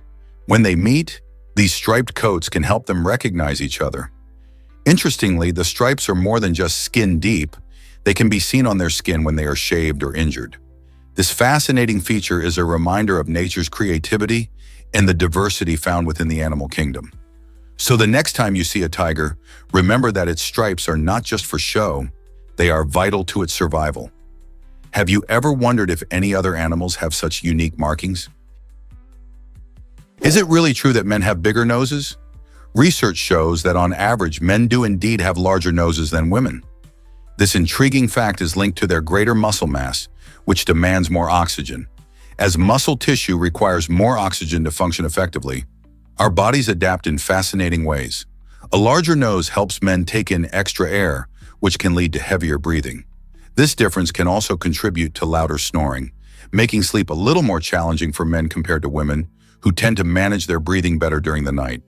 When they meet, these striped coats can help them recognize each other. Interestingly, the stripes are more than just skin deep. They can be seen on their skin when they are shaved or injured. This fascinating feature is a reminder of nature's creativity and the diversity found within the animal kingdom. So the next time you see a tiger, remember that its stripes are not just for show, they are vital to its survival. Have you ever wondered if any other animals have such unique markings? Is it really true that men have bigger noses? Research shows that on average, men do indeed have larger noses than women. This intriguing fact is linked to their greater muscle mass, which demands more oxygen. As muscle tissue requires more oxygen to function effectively, our bodies adapt in fascinating ways. A larger nose helps men take in extra air, which can lead to heavier breathing. This difference can also contribute to louder snoring, making sleep a little more challenging for men compared to women, who tend to manage their breathing better during the night.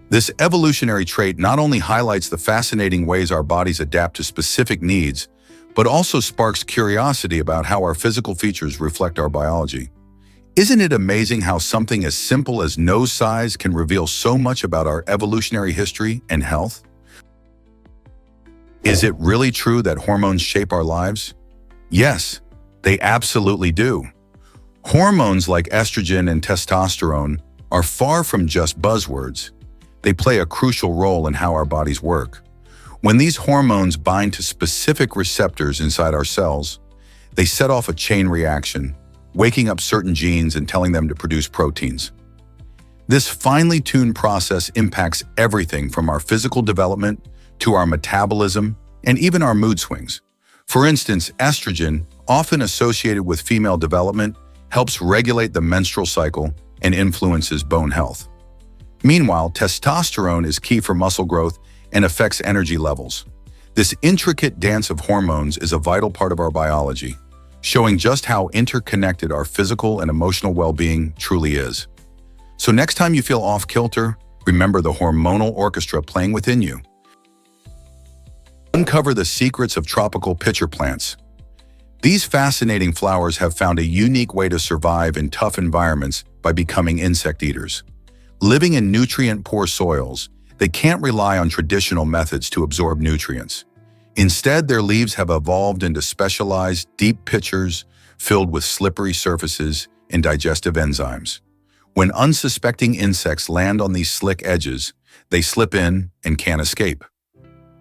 This evolutionary trait not only highlights the fascinating ways our bodies adapt to specific needs, but also sparks curiosity about how our physical features reflect our biology. Isn't it amazing how something as simple as nose size can reveal so much about our evolutionary history and health? Is it really true that hormones shape our lives? Yes, they absolutely do. Hormones like estrogen and testosterone are far from just buzzwords. They play a crucial role in how our bodies work. When these hormones bind to specific receptors inside our cells, they set off a chain reaction, waking up certain genes and telling them to produce proteins. This finely tuned process impacts everything from our physical development to our metabolism and even our mood swings. For instance, estrogen, often associated with female development, helps regulate the menstrual cycle and influences bone health. Meanwhile, testosterone is key for muscle growth and affects energy levels. This intricate dance of hormones is a vital part of our biology, showing just how interconnected our physical and emotional well-being truly is. So next time you feel off-kilter, remember the hormonal orchestra playing within you. Uncover the secrets of tropical pitcher plants. These fascinating flowers have found a unique way to survive in tough environments by becoming insect eaters. Living in nutrient-poor soils, they can't rely on traditional methods to absorb nutrients. Instead, their leaves have evolved into specialized, deep pitchers filled with slippery surfaces and digestive enzymes. When unsuspecting insects land on these slick edges, they slip in and can't escape.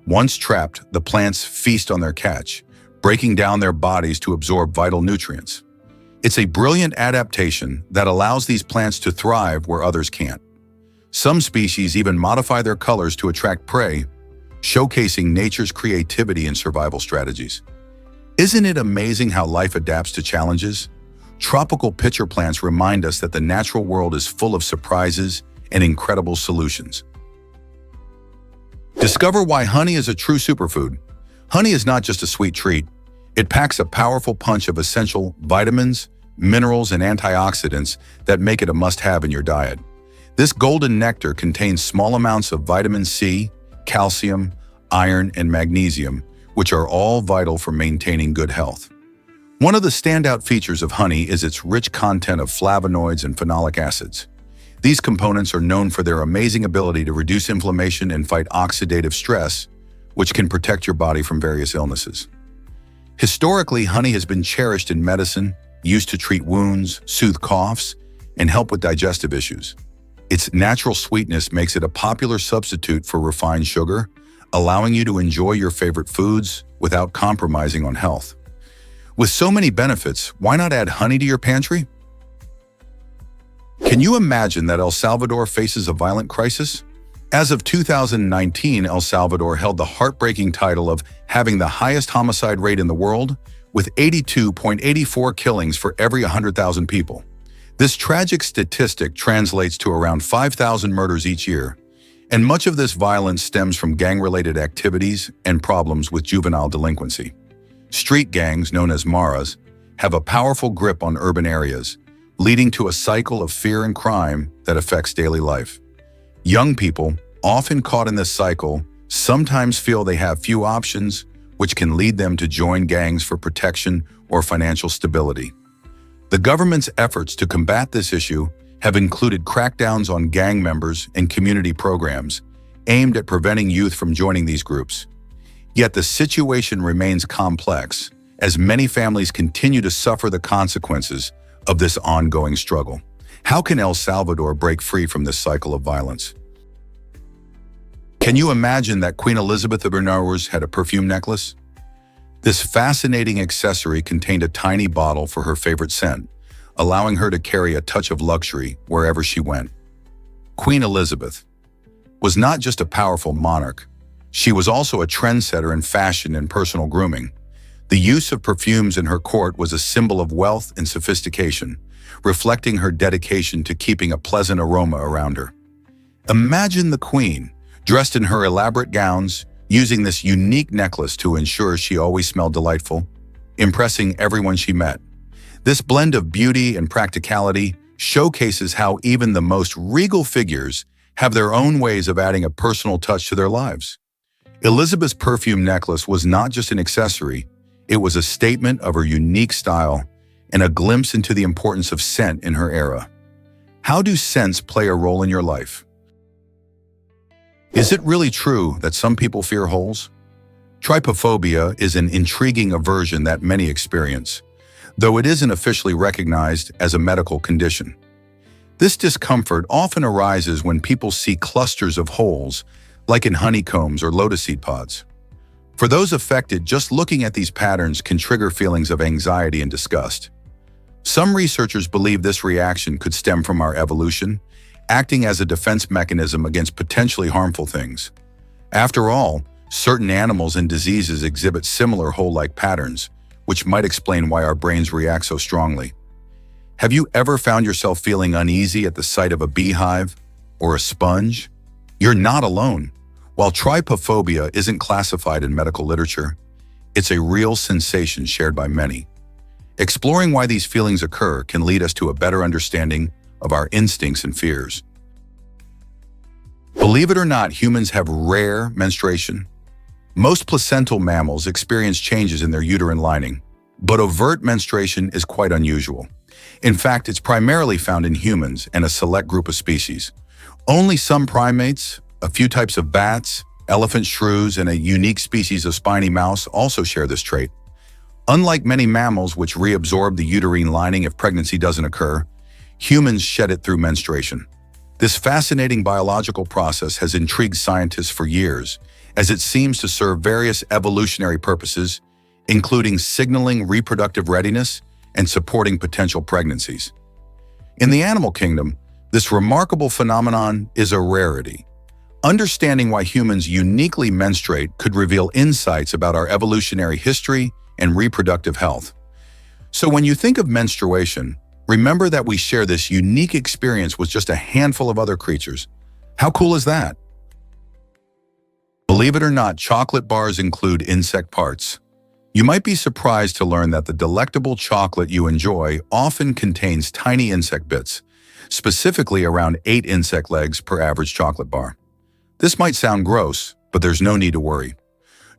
Once trapped, the plants feast on their catch, breaking down their bodies to absorb vital nutrients. It's a brilliant adaptation that allows these plants to thrive where others can't. Some species even modify their colors to attract prey, showcasing nature's creativity and survival strategies. Isn't it amazing how life adapts to challenges? Tropical pitcher plants remind us that the natural world is full of surprises and incredible solutions. Discover why honey is a true superfood. Honey is not just a sweet treat. It packs a powerful punch of essential vitamins, minerals, and antioxidants that make it a must-have in your diet. This golden nectar contains small amounts of vitamin C, calcium, iron, and magnesium, which are all vital for maintaining good health. One of the standout features of honey is its rich content of flavonoids and phenolic acids. These components are known for their amazing ability to reduce inflammation and fight oxidative stress, which can protect your body from various illnesses. Historically, honey has been cherished in medicine, used to treat wounds, soothe coughs, and help with digestive issues. Its natural sweetness makes it a popular substitute for refined sugar, allowing you to enjoy your favorite foods without compromising on health. With so many benefits, why not add honey to your pantry? Can you imagine that El Salvador faces a violent crisis? As of 2019, El Salvador held the heartbreaking title of having the highest homicide rate in the world, with 82.84 killings for every 100,000 people. This tragic statistic translates to around 5,000 murders each year, and much of this violence stems from gang-related activities and problems with juvenile delinquency. Street gangs, known as maras, have a powerful grip on urban areas, leading to a cycle of fear and crime that affects daily life. Young people, often caught in this cycle, sometimes feel they have few options, which can lead them to join gangs for protection or financial stability. The government's efforts to combat this issue have included crackdowns on gang members and community programs aimed at preventing youth from joining these groups. Yet the situation remains complex, as many families continue to suffer the consequences of this ongoing struggle. How can El Salvador break free from this cycle of violence? Can you imagine that Queen Elizabeth of Bernawars had a perfume necklace? This fascinating accessory contained a tiny bottle for her favorite scent, allowing her to carry a touch of luxury wherever she went. Queen Elizabeth was not just a powerful monarch, she was also a trendsetter in fashion and personal grooming. The use of perfumes in her court was a symbol of wealth and sophistication, reflecting her dedication to keeping a pleasant aroma around her. Imagine the Queen, dressed in her elaborate gowns, using this unique necklace to ensure she always smelled delightful, impressing everyone she met. This blend of beauty and practicality showcases how even the most regal figures have their own ways of adding a personal touch to their lives. Elizabeth's perfume necklace was not just an accessory, it was a statement of her unique style and a glimpse into the importance of scent in her era. How do scents play a role in your life? Is it really true that some people fear holes? Trypophobia is an intriguing aversion that many experience, though it isn't officially recognized as a medical condition. This discomfort often arises when people see clusters of holes, like in honeycombs or lotus seed pods. For those affected, just looking at these patterns can trigger feelings of anxiety and disgust. Some researchers believe this reaction could stem from our evolution, acting as a defense mechanism against potentially harmful things. After all, certain animals and diseases exhibit similar hole-like patterns, which might explain why our brains react so strongly. Have you ever found yourself feeling uneasy at the sight of a beehive or a sponge? You're not alone. While trypophobia isn't classified in medical literature, it's a real sensation shared by many. Exploring why these feelings occur can lead us to a better understanding of our instincts and fears. Believe it or not, humans have rare menstruation. Most placental mammals experience changes in their uterine lining, but overt menstruation is quite unusual. In fact, it's primarily found in humans and a select group of species. Only some primates, a few types of bats, elephant shrews, and a unique species of spiny mouse also share this trait. Unlike many mammals which reabsorb the uterine lining if pregnancy doesn't occur, humans shed it through menstruation. This fascinating biological process has intrigued scientists for years, as it seems to serve various evolutionary purposes, including signaling reproductive readiness and supporting potential pregnancies. In the animal kingdom, this remarkable phenomenon is a rarity. Understanding why humans uniquely menstruate could reveal insights about our evolutionary history and reproductive health. So when you think of menstruation, remember that we share this unique experience with just a handful of other creatures. How cool is that? Believe it or not, chocolate bars include insect parts. You might be surprised to learn that the delectable chocolate you enjoy often contains tiny insect bits, specifically around 8 insect legs per average chocolate bar. This might sound gross, but there's no need to worry.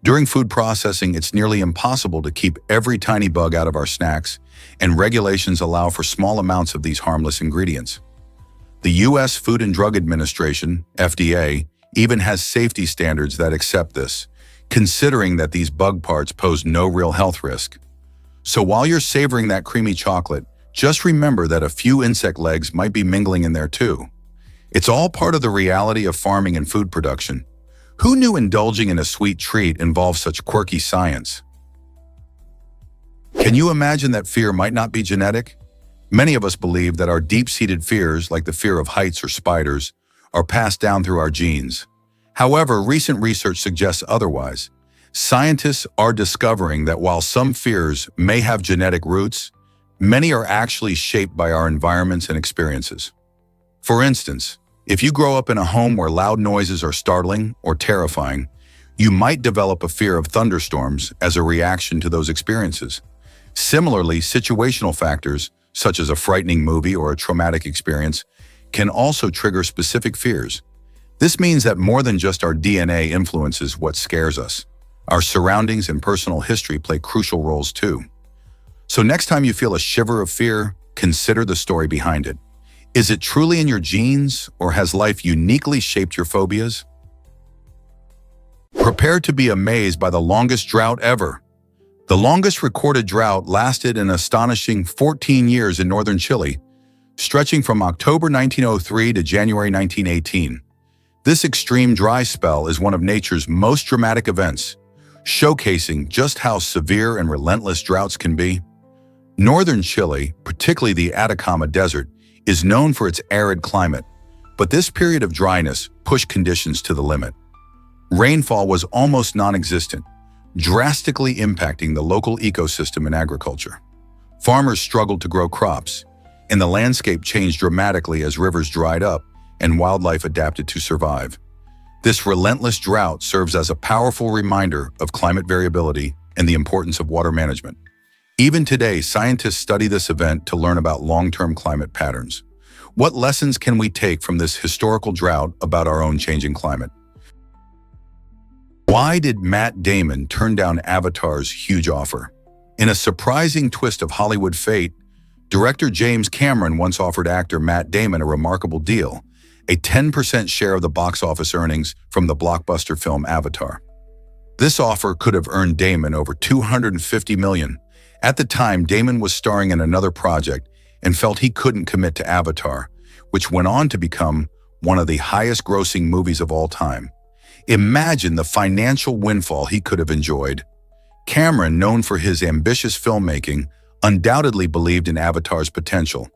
During food processing, it's nearly impossible to keep every tiny bug out of our snacks, and regulations allow for small amounts of these harmless ingredients. The U.S. Food and Drug Administration, FDA, even has safety standards that accept this, considering that these bug parts pose no real health risk. So while you're savoring that creamy chocolate, just remember that a few insect legs might be mingling in there too. It's all part of the reality of farming and food production. Who knew indulging in a sweet treat involves such quirky science? Can you imagine that fear might not be genetic? Many of us believe that our deep-seated fears, like the fear of heights or spiders, are passed down through our genes. However, recent research suggests otherwise. Scientists are discovering that while some fears may have genetic roots, many are actually shaped by our environments and experiences. For instance, if you grow up in a home where loud noises are startling or terrifying, you might develop a fear of thunderstorms as a reaction to those experiences. Similarly, situational factors, such as a frightening movie or a traumatic experience, can also trigger specific fears. This means that more than just our DNA influences what scares us. Our surroundings and personal history play crucial roles too. So next time you feel a shiver of fear, consider the story behind it. Is it truly in your genes, or has life uniquely shaped your phobias? Prepare to be amazed by the longest drought ever. The longest recorded drought lasted an astonishing 14 years in northern Chile, stretching from October 1903 to January 1918. This extreme dry spell is one of nature's most dramatic events, showcasing just how severe and relentless droughts can be. Northern Chile, particularly the Atacama Desert, is known for its arid climate, but this period of dryness pushed conditions to the limit. Rainfall was almost non-existent, drastically impacting the local ecosystem and agriculture. Farmers struggled to grow crops, and the landscape changed dramatically as rivers dried up and wildlife adapted to survive. This relentless drought serves as a powerful reminder of climate variability and the importance of water management. Even today, scientists study this event to learn about long-term climate patterns. What lessons can we take from this historical drought about our own changing climate? Why did Matt Damon turn down Avatar's huge offer? In a surprising twist of Hollywood fate, director James Cameron once offered actor Matt Damon a remarkable deal, a 10% share of the box office earnings from the blockbuster film Avatar. This offer could have earned Damon over $250 million. At the time, Damon was starring in another project and felt he couldn't commit to Avatar, which went on to become one of the highest-grossing movies of all time. Imagine the financial windfall he could have enjoyed. Cameron, known for his ambitious filmmaking, undoubtedly believed in Avatar's potential,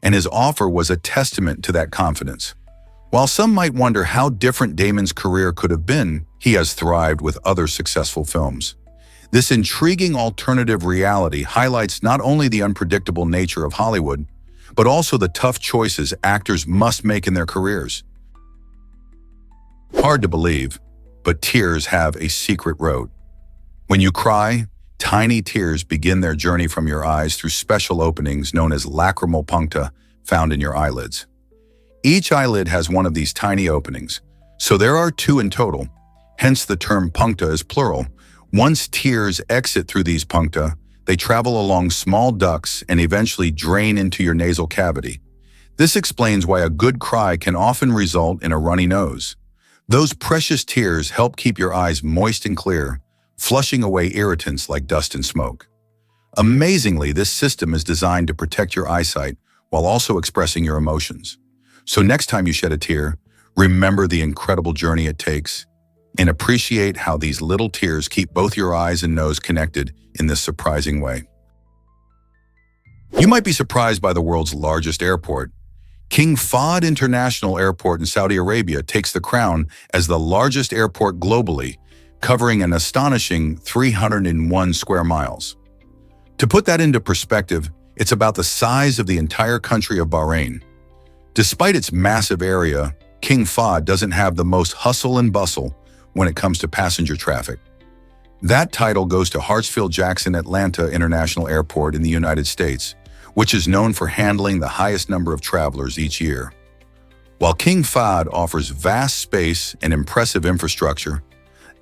and his offer was a testament to that confidence. While some might wonder how different Damon's career could have been, he has thrived with other successful films. This intriguing alternative reality highlights not only the unpredictable nature of Hollywood, but also the tough choices actors must make in their careers. Hard to believe, but tears have a secret road. When you cry, tiny tears begin their journey from your eyes through special openings known as lacrimal puncta found in your eyelids. Each eyelid has one of these tiny openings, so there are two in total, hence the term puncta is plural. Once tears exit through these puncta, they travel along small ducts and eventually drain into your nasal cavity. This explains why a good cry can often result in a runny nose. Those precious tears help keep your eyes moist and clear, flushing away irritants like dust and smoke. Amazingly, this system is designed to protect your eyesight while also expressing your emotions. So next time you shed a tear, remember the incredible journey it takes and appreciate how these little tears keep both your eyes and nose connected in this surprising way. You might be surprised by the world's largest airport. King Fahd International Airport in Saudi Arabia takes the crown as the largest airport globally, covering an astonishing 301 square miles. To put that into perspective, it's about the size of the entire country of Bahrain. Despite its massive area, King Fahd doesn't have the most hustle and bustle when it comes to passenger traffic. That title goes to Hartsfield-Jackson Atlanta International Airport in the United States, which is known for handling the highest number of travelers each year. While King Fahd offers vast space and impressive infrastructure,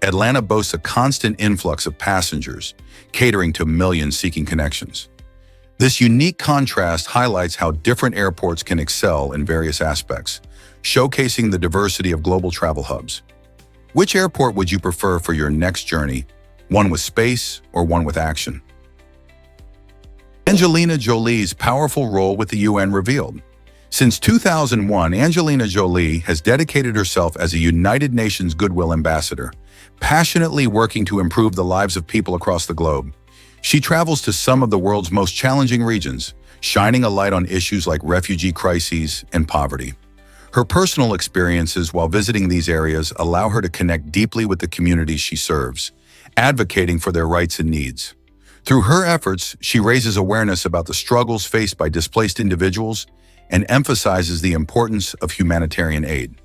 Atlanta boasts a constant influx of passengers, catering to millions seeking connections. This unique contrast highlights how different airports can excel in various aspects, showcasing the diversity of global travel hubs. Which airport would you prefer for your next journey? One with space or one with action? Angelina Jolie's powerful role with the UN revealed. Since 2001, Angelina Jolie has dedicated herself as a United Nations Goodwill Ambassador, passionately working to improve the lives of people across the globe. She travels to some of the world's most challenging regions, shining a light on issues like refugee crises and poverty. Her personal experiences while visiting these areas allow her to connect deeply with the communities she serves, advocating for their rights and needs. Through her efforts, she raises awareness about the struggles faced by displaced individuals and emphasizes the importance of humanitarian aid.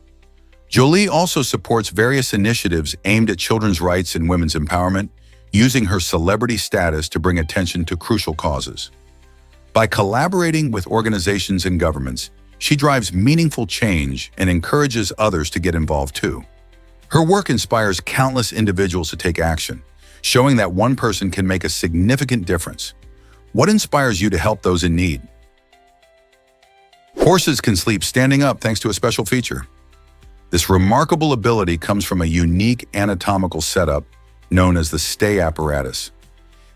Jolie also supports various initiatives aimed at children's rights and women's empowerment, using her celebrity status to bring attention to crucial causes. By collaborating with organizations and governments, she drives meaningful change and encourages others to get involved too. Her work inspires countless individuals to take action, showing that one person can make a significant difference. What inspires you to help those in need? Horses can sleep standing up thanks to a special feature. This remarkable ability comes from a unique anatomical setup known as the stay apparatus.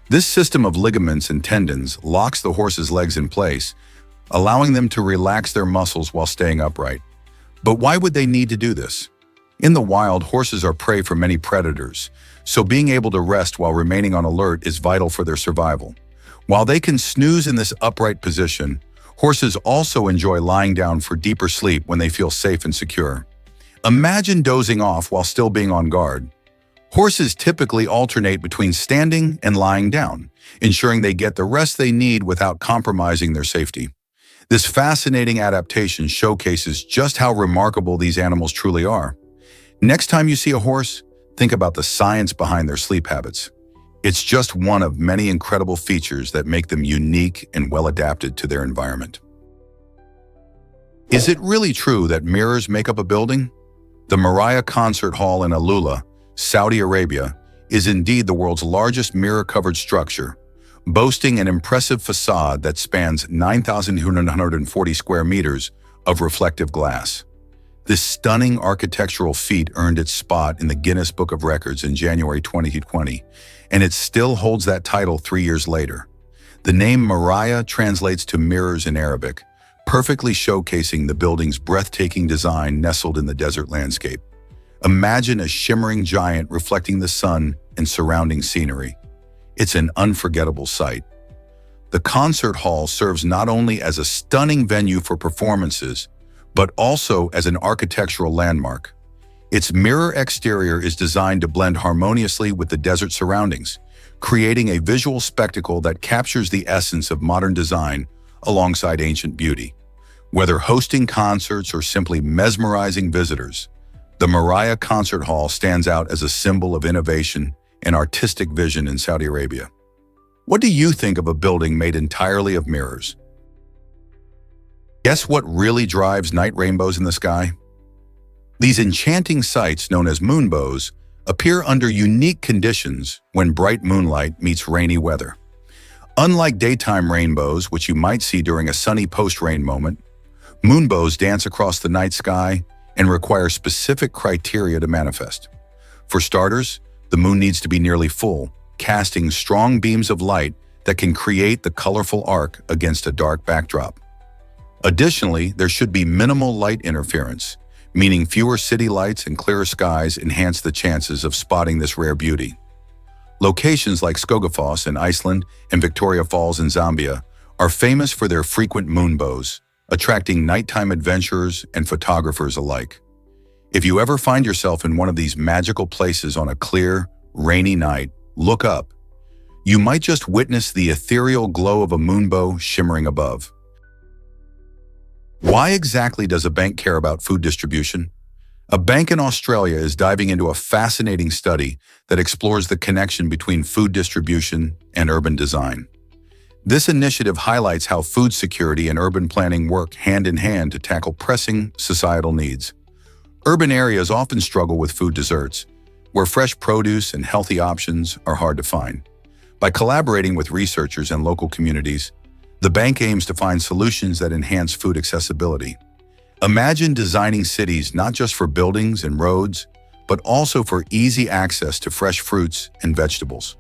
This system of ligaments and tendons locks the horse's legs in place, allowing them to relax their muscles while staying upright. But why would they need to do this? In the wild, horses are prey for many predators, so being able to rest while remaining on alert is vital for their survival. While they can snooze in this upright position, horses also enjoy lying down for deeper sleep when they feel safe and secure. Imagine dozing off while still being on guard. Horses typically alternate between standing and lying down, ensuring they get the rest they need without compromising their safety. This fascinating adaptation showcases just how remarkable these animals truly are. Next time you see a horse, think about the science behind their sleep habits. It's just one of many incredible features that make them unique and well-adapted to their environment. Is it really true that mirrors make up a building? The Moriah Concert Hall in Alula, Saudi Arabia, is indeed the world's largest mirror-covered structure, boasting an impressive facade that spans 9,140 square meters of reflective glass. This stunning architectural feat earned its spot in the Guinness Book of Records in January 2020, and it still holds that title 3 years later. The name Moriah translates to mirrors in Arabic, perfectly showcasing the building's breathtaking design nestled in the desert landscape. Imagine a shimmering giant reflecting the sun and surrounding scenery. It's an unforgettable sight. The concert hall serves not only as a stunning venue for performances, but also as an architectural landmark. Its mirror exterior is designed to blend harmoniously with the desert surroundings, creating a visual spectacle that captures the essence of modern design alongside ancient beauty. Whether hosting concerts or simply mesmerizing visitors, the Moriah Concert Hall stands out as a symbol of innovation and artistic vision in Saudi Arabia. What do you think of a building made entirely of mirrors? Guess what really drives night rainbows in the sky? These enchanting sights, known as moonbows, appear under unique conditions when bright moonlight meets rainy weather. Unlike daytime rainbows, which you might see during a sunny post-rain moment, moonbows dance across the night sky and require specific criteria to manifest. For starters, the moon needs to be nearly full, casting strong beams of light that can create the colorful arc against a dark backdrop. Additionally, there should be minimal light interference, meaning fewer city lights and clearer skies enhance the chances of spotting this rare beauty. Locations like Skogafoss in Iceland and Victoria Falls in Zambia are famous for their frequent moonbows, attracting nighttime adventurers and photographers alike. If you ever find yourself in one of these magical places on a clear, rainy night, look up. You might just witness the ethereal glow of a moonbow shimmering above. Why exactly does a bank care about food distribution? A bank in Australia is diving into a fascinating study that explores the connection between food distribution and urban design. This initiative highlights how food security and urban planning work hand in hand to tackle pressing societal needs. Urban areas often struggle with food deserts, where fresh produce and healthy options are hard to find. By collaborating with researchers and local communities, the bank aims to find solutions that enhance food accessibility. Imagine designing cities not just for buildings and roads, but also for easy access to fresh fruits and vegetables.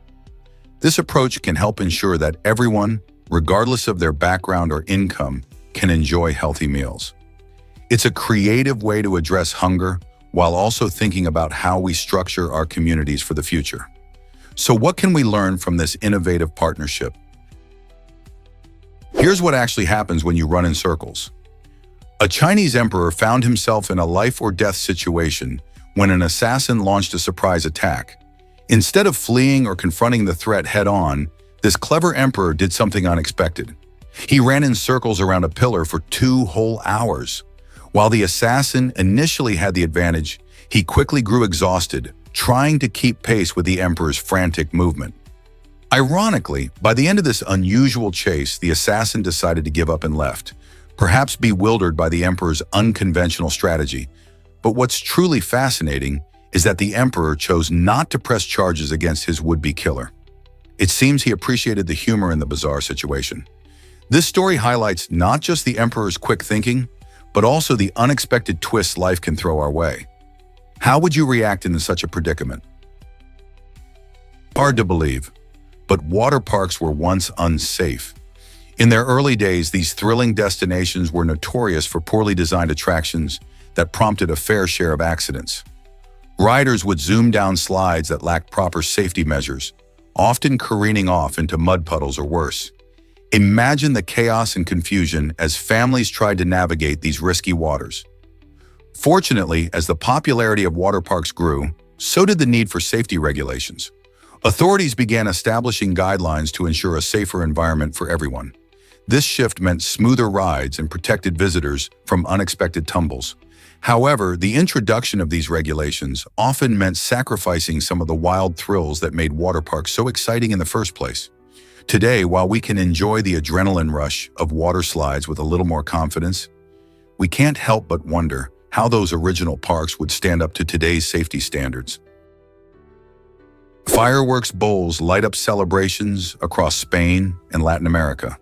This approach can help ensure that everyone, regardless of their background or income, can enjoy healthy meals. It's a creative way to address hunger while also thinking about how we structure our communities for the future. So what can we learn from this innovative partnership? Here's what actually happens when you run in circles. A Chinese emperor found himself in a life-or-death situation when an assassin launched a surprise attack. Instead of fleeing or confronting the threat head-on, this clever emperor did something unexpected. He ran in circles around a pillar for 2 whole hours. While the assassin initially had the advantage, he quickly grew exhausted, trying to keep pace with the emperor's frantic movement. Ironically, by the end of this unusual chase, the assassin decided to give up and left, perhaps bewildered by the emperor's unconventional strategy. But what's truly fascinating is that the emperor chose not to press charges against his would-be killer. It seems he appreciated the humor in the bizarre situation. This story highlights not just the emperor's quick thinking, but also the unexpected twists life can throw our way. How would you react in such a predicament? Hard to believe, but water parks were once unsafe. In their early days, these thrilling destinations were notorious for poorly designed attractions that prompted a fair share of accidents. Riders would zoom down slides that lacked proper safety measures, often careening off into mud puddles or worse. Imagine the chaos and confusion as families tried to navigate these risky waters. Fortunately, as the popularity of water parks grew, so did the need for safety regulations. Authorities began establishing guidelines to ensure a safer environment for everyone. This shift meant smoother rides and protected visitors from unexpected tumbles. However, the introduction of these regulations often meant sacrificing some of the wild thrills that made water parks so exciting in the first place. Today, while we can enjoy the adrenaline rush of water slides with a little more confidence, we can't help but wonder how those original parks would stand up to today's safety standards. Fireworks bowls light up celebrations across Spain and Latin America.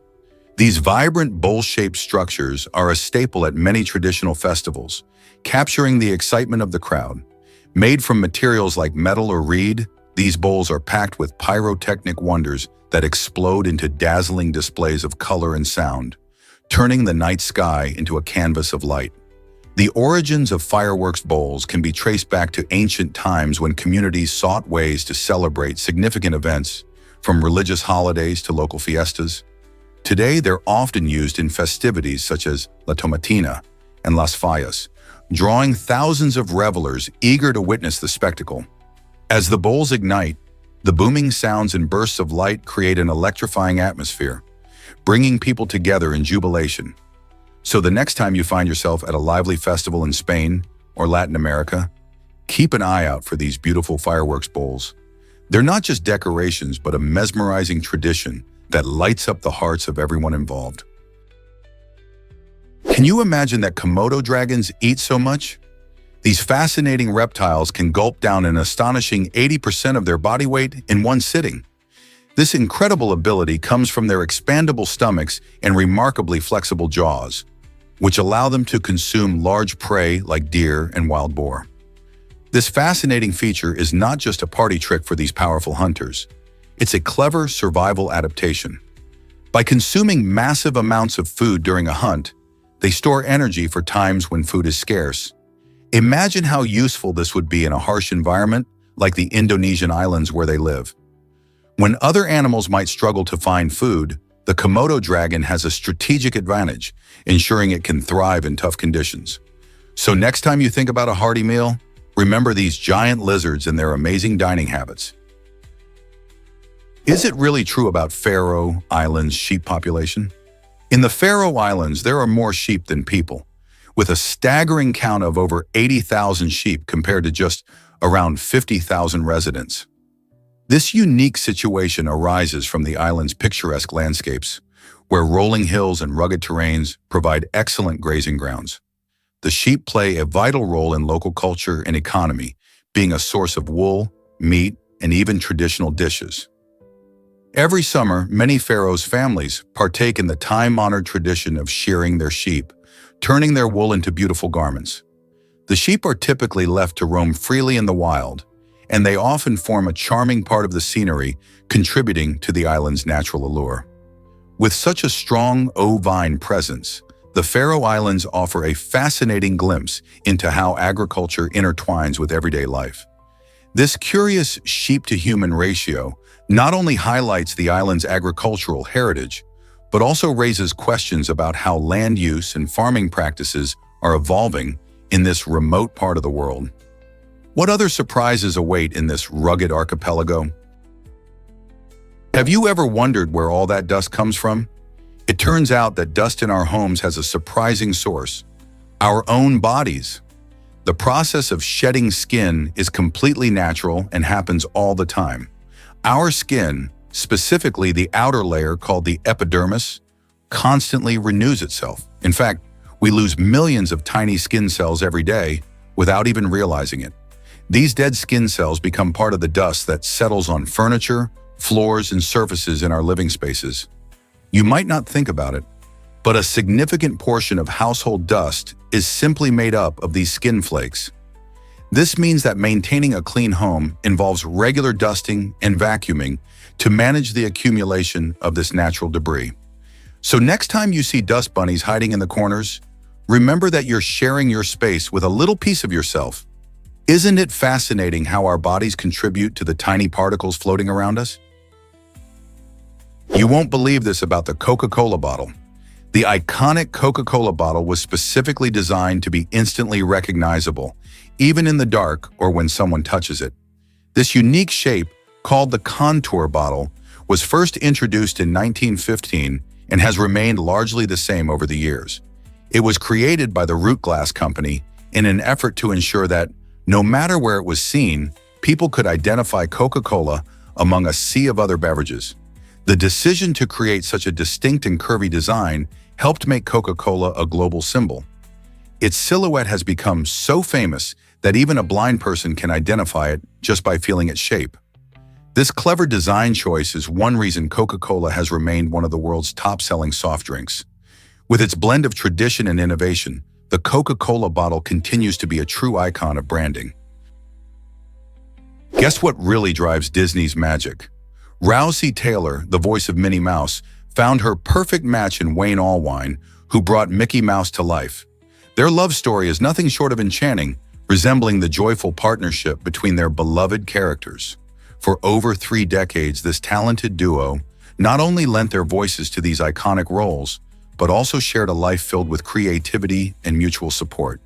These vibrant bowl-shaped structures are a staple at many traditional festivals, capturing the excitement of the crowd. Made from materials like metal or reed, these bowls are packed with pyrotechnic wonders that explode into dazzling displays of color and sound, turning the night sky into a canvas of light. The origins of fireworks bowls can be traced back to ancient times when communities sought ways to celebrate significant events, from religious holidays to local fiestas. Today, they're often used in festivities such as La Tomatina and Las Fallas, drawing thousands of revelers eager to witness the spectacle. As the bowls ignite, the booming sounds and bursts of light create an electrifying atmosphere, bringing people together in jubilation. So the next time you find yourself at a lively festival in Spain or Latin America, keep an eye out for these beautiful fireworks bowls. They're not just decorations, but a mesmerizing tradition that lights up the hearts of everyone involved. Can you imagine that Komodo dragons eat so much? These fascinating reptiles can gulp down an astonishing 80% of their body weight in one sitting. This incredible ability comes from their expandable stomachs and remarkably flexible jaws, which allow them to consume large prey like deer and wild boar. This fascinating feature is not just a party trick for these powerful hunters. It's a clever survival adaptation. By consuming massive amounts of food during a hunt, they store energy for times when food is scarce. Imagine how useful this would be in a harsh environment like the Indonesian islands where they live. When other animals might struggle to find food, the Komodo dragon has a strategic advantage, ensuring it can thrive in tough conditions. So next time you think about a hearty meal, remember these giant lizards and their amazing dining habits. Is it really true about Faroe Islands' sheep population? In the Faroe Islands, there are more sheep than people, with a staggering count of over 80,000 sheep compared to just around 50,000 residents. This unique situation arises from the island's picturesque landscapes, where rolling hills and rugged terrains provide excellent grazing grounds. The sheep play a vital role in local culture and economy, being a source of wool, meat, and even traditional dishes. Every summer, many pharaohs' families partake in the time-honored tradition of shearing their sheep, turning their wool into beautiful garments. The sheep are typically left to roam freely in the wild, and they often form a charming part of the scenery, contributing to the island's natural allure. With such a strong ovine presence, the Faroe Islands offer a fascinating glimpse into how agriculture intertwines with everyday life. This curious sheep-to-human ratio not only highlights the island's agricultural heritage, but also raises questions about how land use and farming practices are evolving in this remote part of the world. What other surprises await in this rugged archipelago? Have you ever wondered where all that dust comes from? It turns out that dust in our homes has a surprising source: our own bodies. The process of shedding skin is completely natural and happens all the time. Our skin, specifically the outer layer called the epidermis, constantly renews itself. In fact, we lose millions of tiny skin cells every day without even realizing it. These dead skin cells become part of the dust that settles on furniture, floors, and surfaces in our living spaces. You might not think about it, but a significant portion of household dust is simply made up of these skin flakes. This means that maintaining a clean home involves regular dusting and vacuuming to manage the accumulation of this natural debris. So next time you see dust bunnies hiding in the corners, remember that you're sharing your space with a little piece of yourself. Isn't it fascinating how our bodies contribute to the tiny particles floating around us? You won't believe this about the Coca-Cola bottle. The iconic Coca-Cola bottle was specifically designed to be instantly recognizable, even in the dark or when someone touches it. This unique shape, called the contour bottle, was first introduced in 1915 and has remained largely the same over the years. It was created by the Root Glass Company in an effort to ensure that, no matter where it was seen, people could identify Coca-Cola among a sea of other beverages. The decision to create such a distinct and curvy design helped make Coca-Cola a global symbol. Its silhouette has become so famous that even a blind person can identify it just by feeling its shape. This clever design choice is one reason Coca-Cola has remained one of the world's top-selling soft drinks. With its blend of tradition and innovation, the Coca-Cola bottle continues to be a true icon of branding. Guess what really drives Disney's magic? Rousey Taylor, the voice of Minnie Mouse, found her perfect match in Wayne Allwine, who brought Mickey Mouse to life. Their love story is nothing short of enchanting, resembling the joyful partnership between their beloved characters. For over 3 decades, this talented duo not only lent their voices to these iconic roles, but also shared a life filled with creativity and mutual support.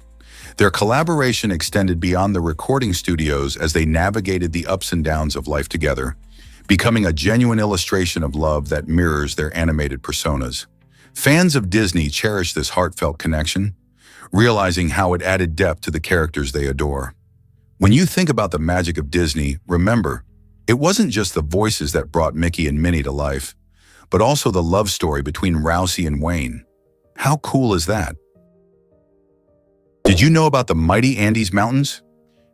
Their collaboration extended beyond the recording studios as they navigated the ups and downs of life together, becoming a genuine illustration of love that mirrors their animated personas. Fans of Disney cherish this heartfelt connection, realizing how it added depth to the characters they adore. When you think about the magic of Disney, remember, it wasn't just the voices that brought Mickey and Minnie to life, but also the love story between Rousey and Wayne. How cool is that? Did you know about the mighty Andes Mountains?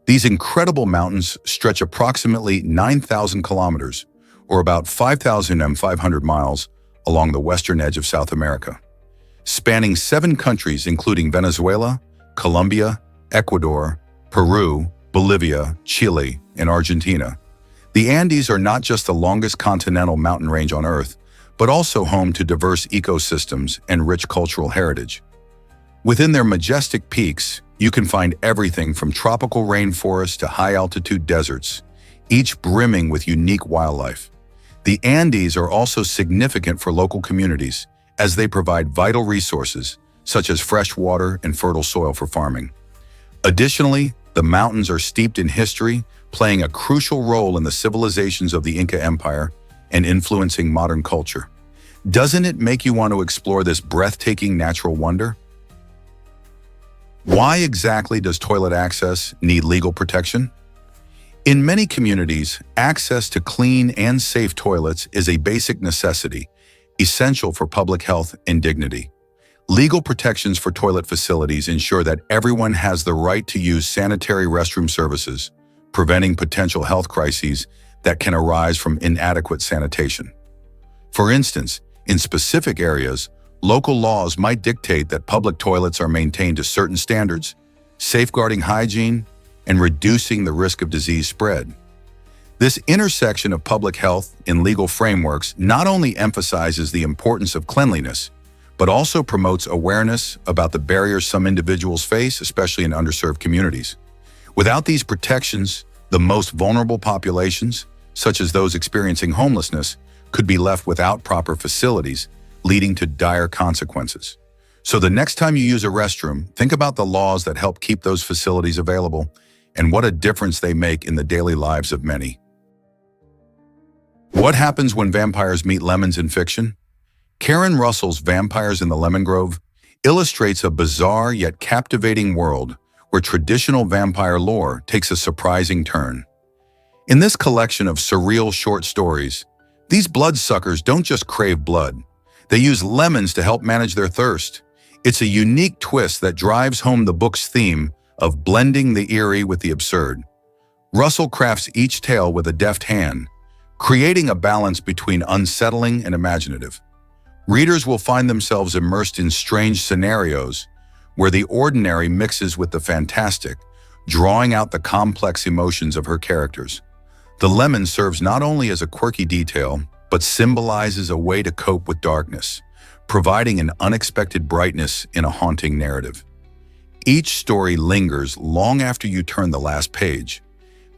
These incredible mountains stretch approximately 9,000 kilometers, or about 5,500 miles, along the western edge of South America. Spanning 7 countries including Venezuela, Colombia, Ecuador, Peru, Bolivia, Chile, and Argentina. The Andes are not just the longest continental mountain range on Earth, but also home to diverse ecosystems and rich cultural heritage. Within their majestic peaks, you can find everything from tropical rainforests to high-altitude deserts, each brimming with unique wildlife. The Andes are also significant for local communities, as they provide vital resources, such as fresh water and fertile soil for farming. Additionally, the mountains are steeped in history, playing a crucial role in the civilizations of the Inca Empire and influencing modern culture. Doesn't it make you want to explore this breathtaking natural wonder? Why exactly does toilet access need legal protection? In many communities, access to clean and safe toilets is a basic necessity, essential for public health and dignity. Legal protections for toilet facilities ensure that everyone has the right to use sanitary restroom services, preventing potential health crises that can arise from inadequate sanitation. For instance, in specific areas, local laws might dictate that public toilets are maintained to certain standards, safeguarding hygiene and reducing the risk of disease spread. This intersection of public health and legal frameworks not only emphasizes the importance of cleanliness, but also promotes awareness about the barriers some individuals face, especially in underserved communities. Without these protections, the most vulnerable populations, such as those experiencing homelessness, could be left without proper facilities, leading to dire consequences. So the next time you use a restroom, think about the laws that help keep those facilities available and what a difference they make in the daily lives of many. What happens when vampires meet lemons in fiction? Karen Russell's Vampires in the Lemon Grove illustrates a bizarre yet captivating world where traditional vampire lore takes a surprising turn. In this collection of surreal short stories, these bloodsuckers don't just crave blood. They use lemons to help manage their thirst. It's a unique twist that drives home the book's theme of blending the eerie with the absurd. Russell crafts each tale with a deft hand, creating a balance between unsettling and imaginative. Readers will find themselves immersed in strange scenarios where the ordinary mixes with the fantastic, drawing out the complex emotions of her characters. The lemon serves not only as a quirky detail, but symbolizes a way to cope with darkness, providing an unexpected brightness in a haunting narrative. Each story lingers long after you turn the last page,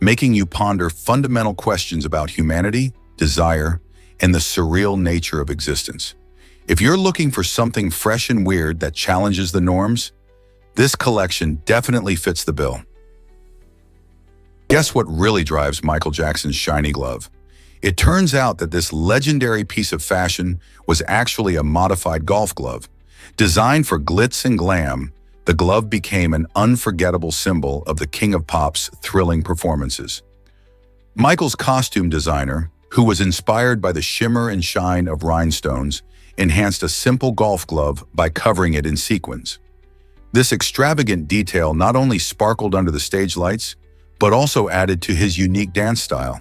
making you ponder fundamental questions about humanity, desire, and the surreal nature of existence. If you're looking for something fresh and weird that challenges the norms, this collection definitely fits the bill. Guess what really drives Michael Jackson's shiny glove? It turns out that this legendary piece of fashion was actually a modified golf glove. Designed for glitz and glam, the glove became an unforgettable symbol of the King of Pop's thrilling performances. Michael's costume designer, who was inspired by the shimmer and shine of rhinestones, enhanced a simple golf glove by covering it in sequins. This extravagant detail not only sparkled under the stage lights, but also added to his unique dance style.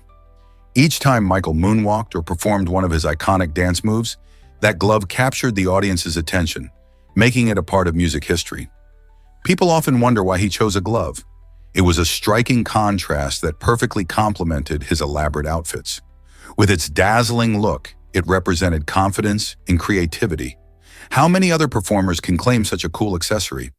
Each time Michael moonwalked or performed one of his iconic dance moves, that glove captured the audience's attention, making it a part of music history. People often wonder why he chose a glove. It was a striking contrast that perfectly complemented his elaborate outfits. With its dazzling look, it represented confidence and creativity. How many other performers can claim such a cool accessory?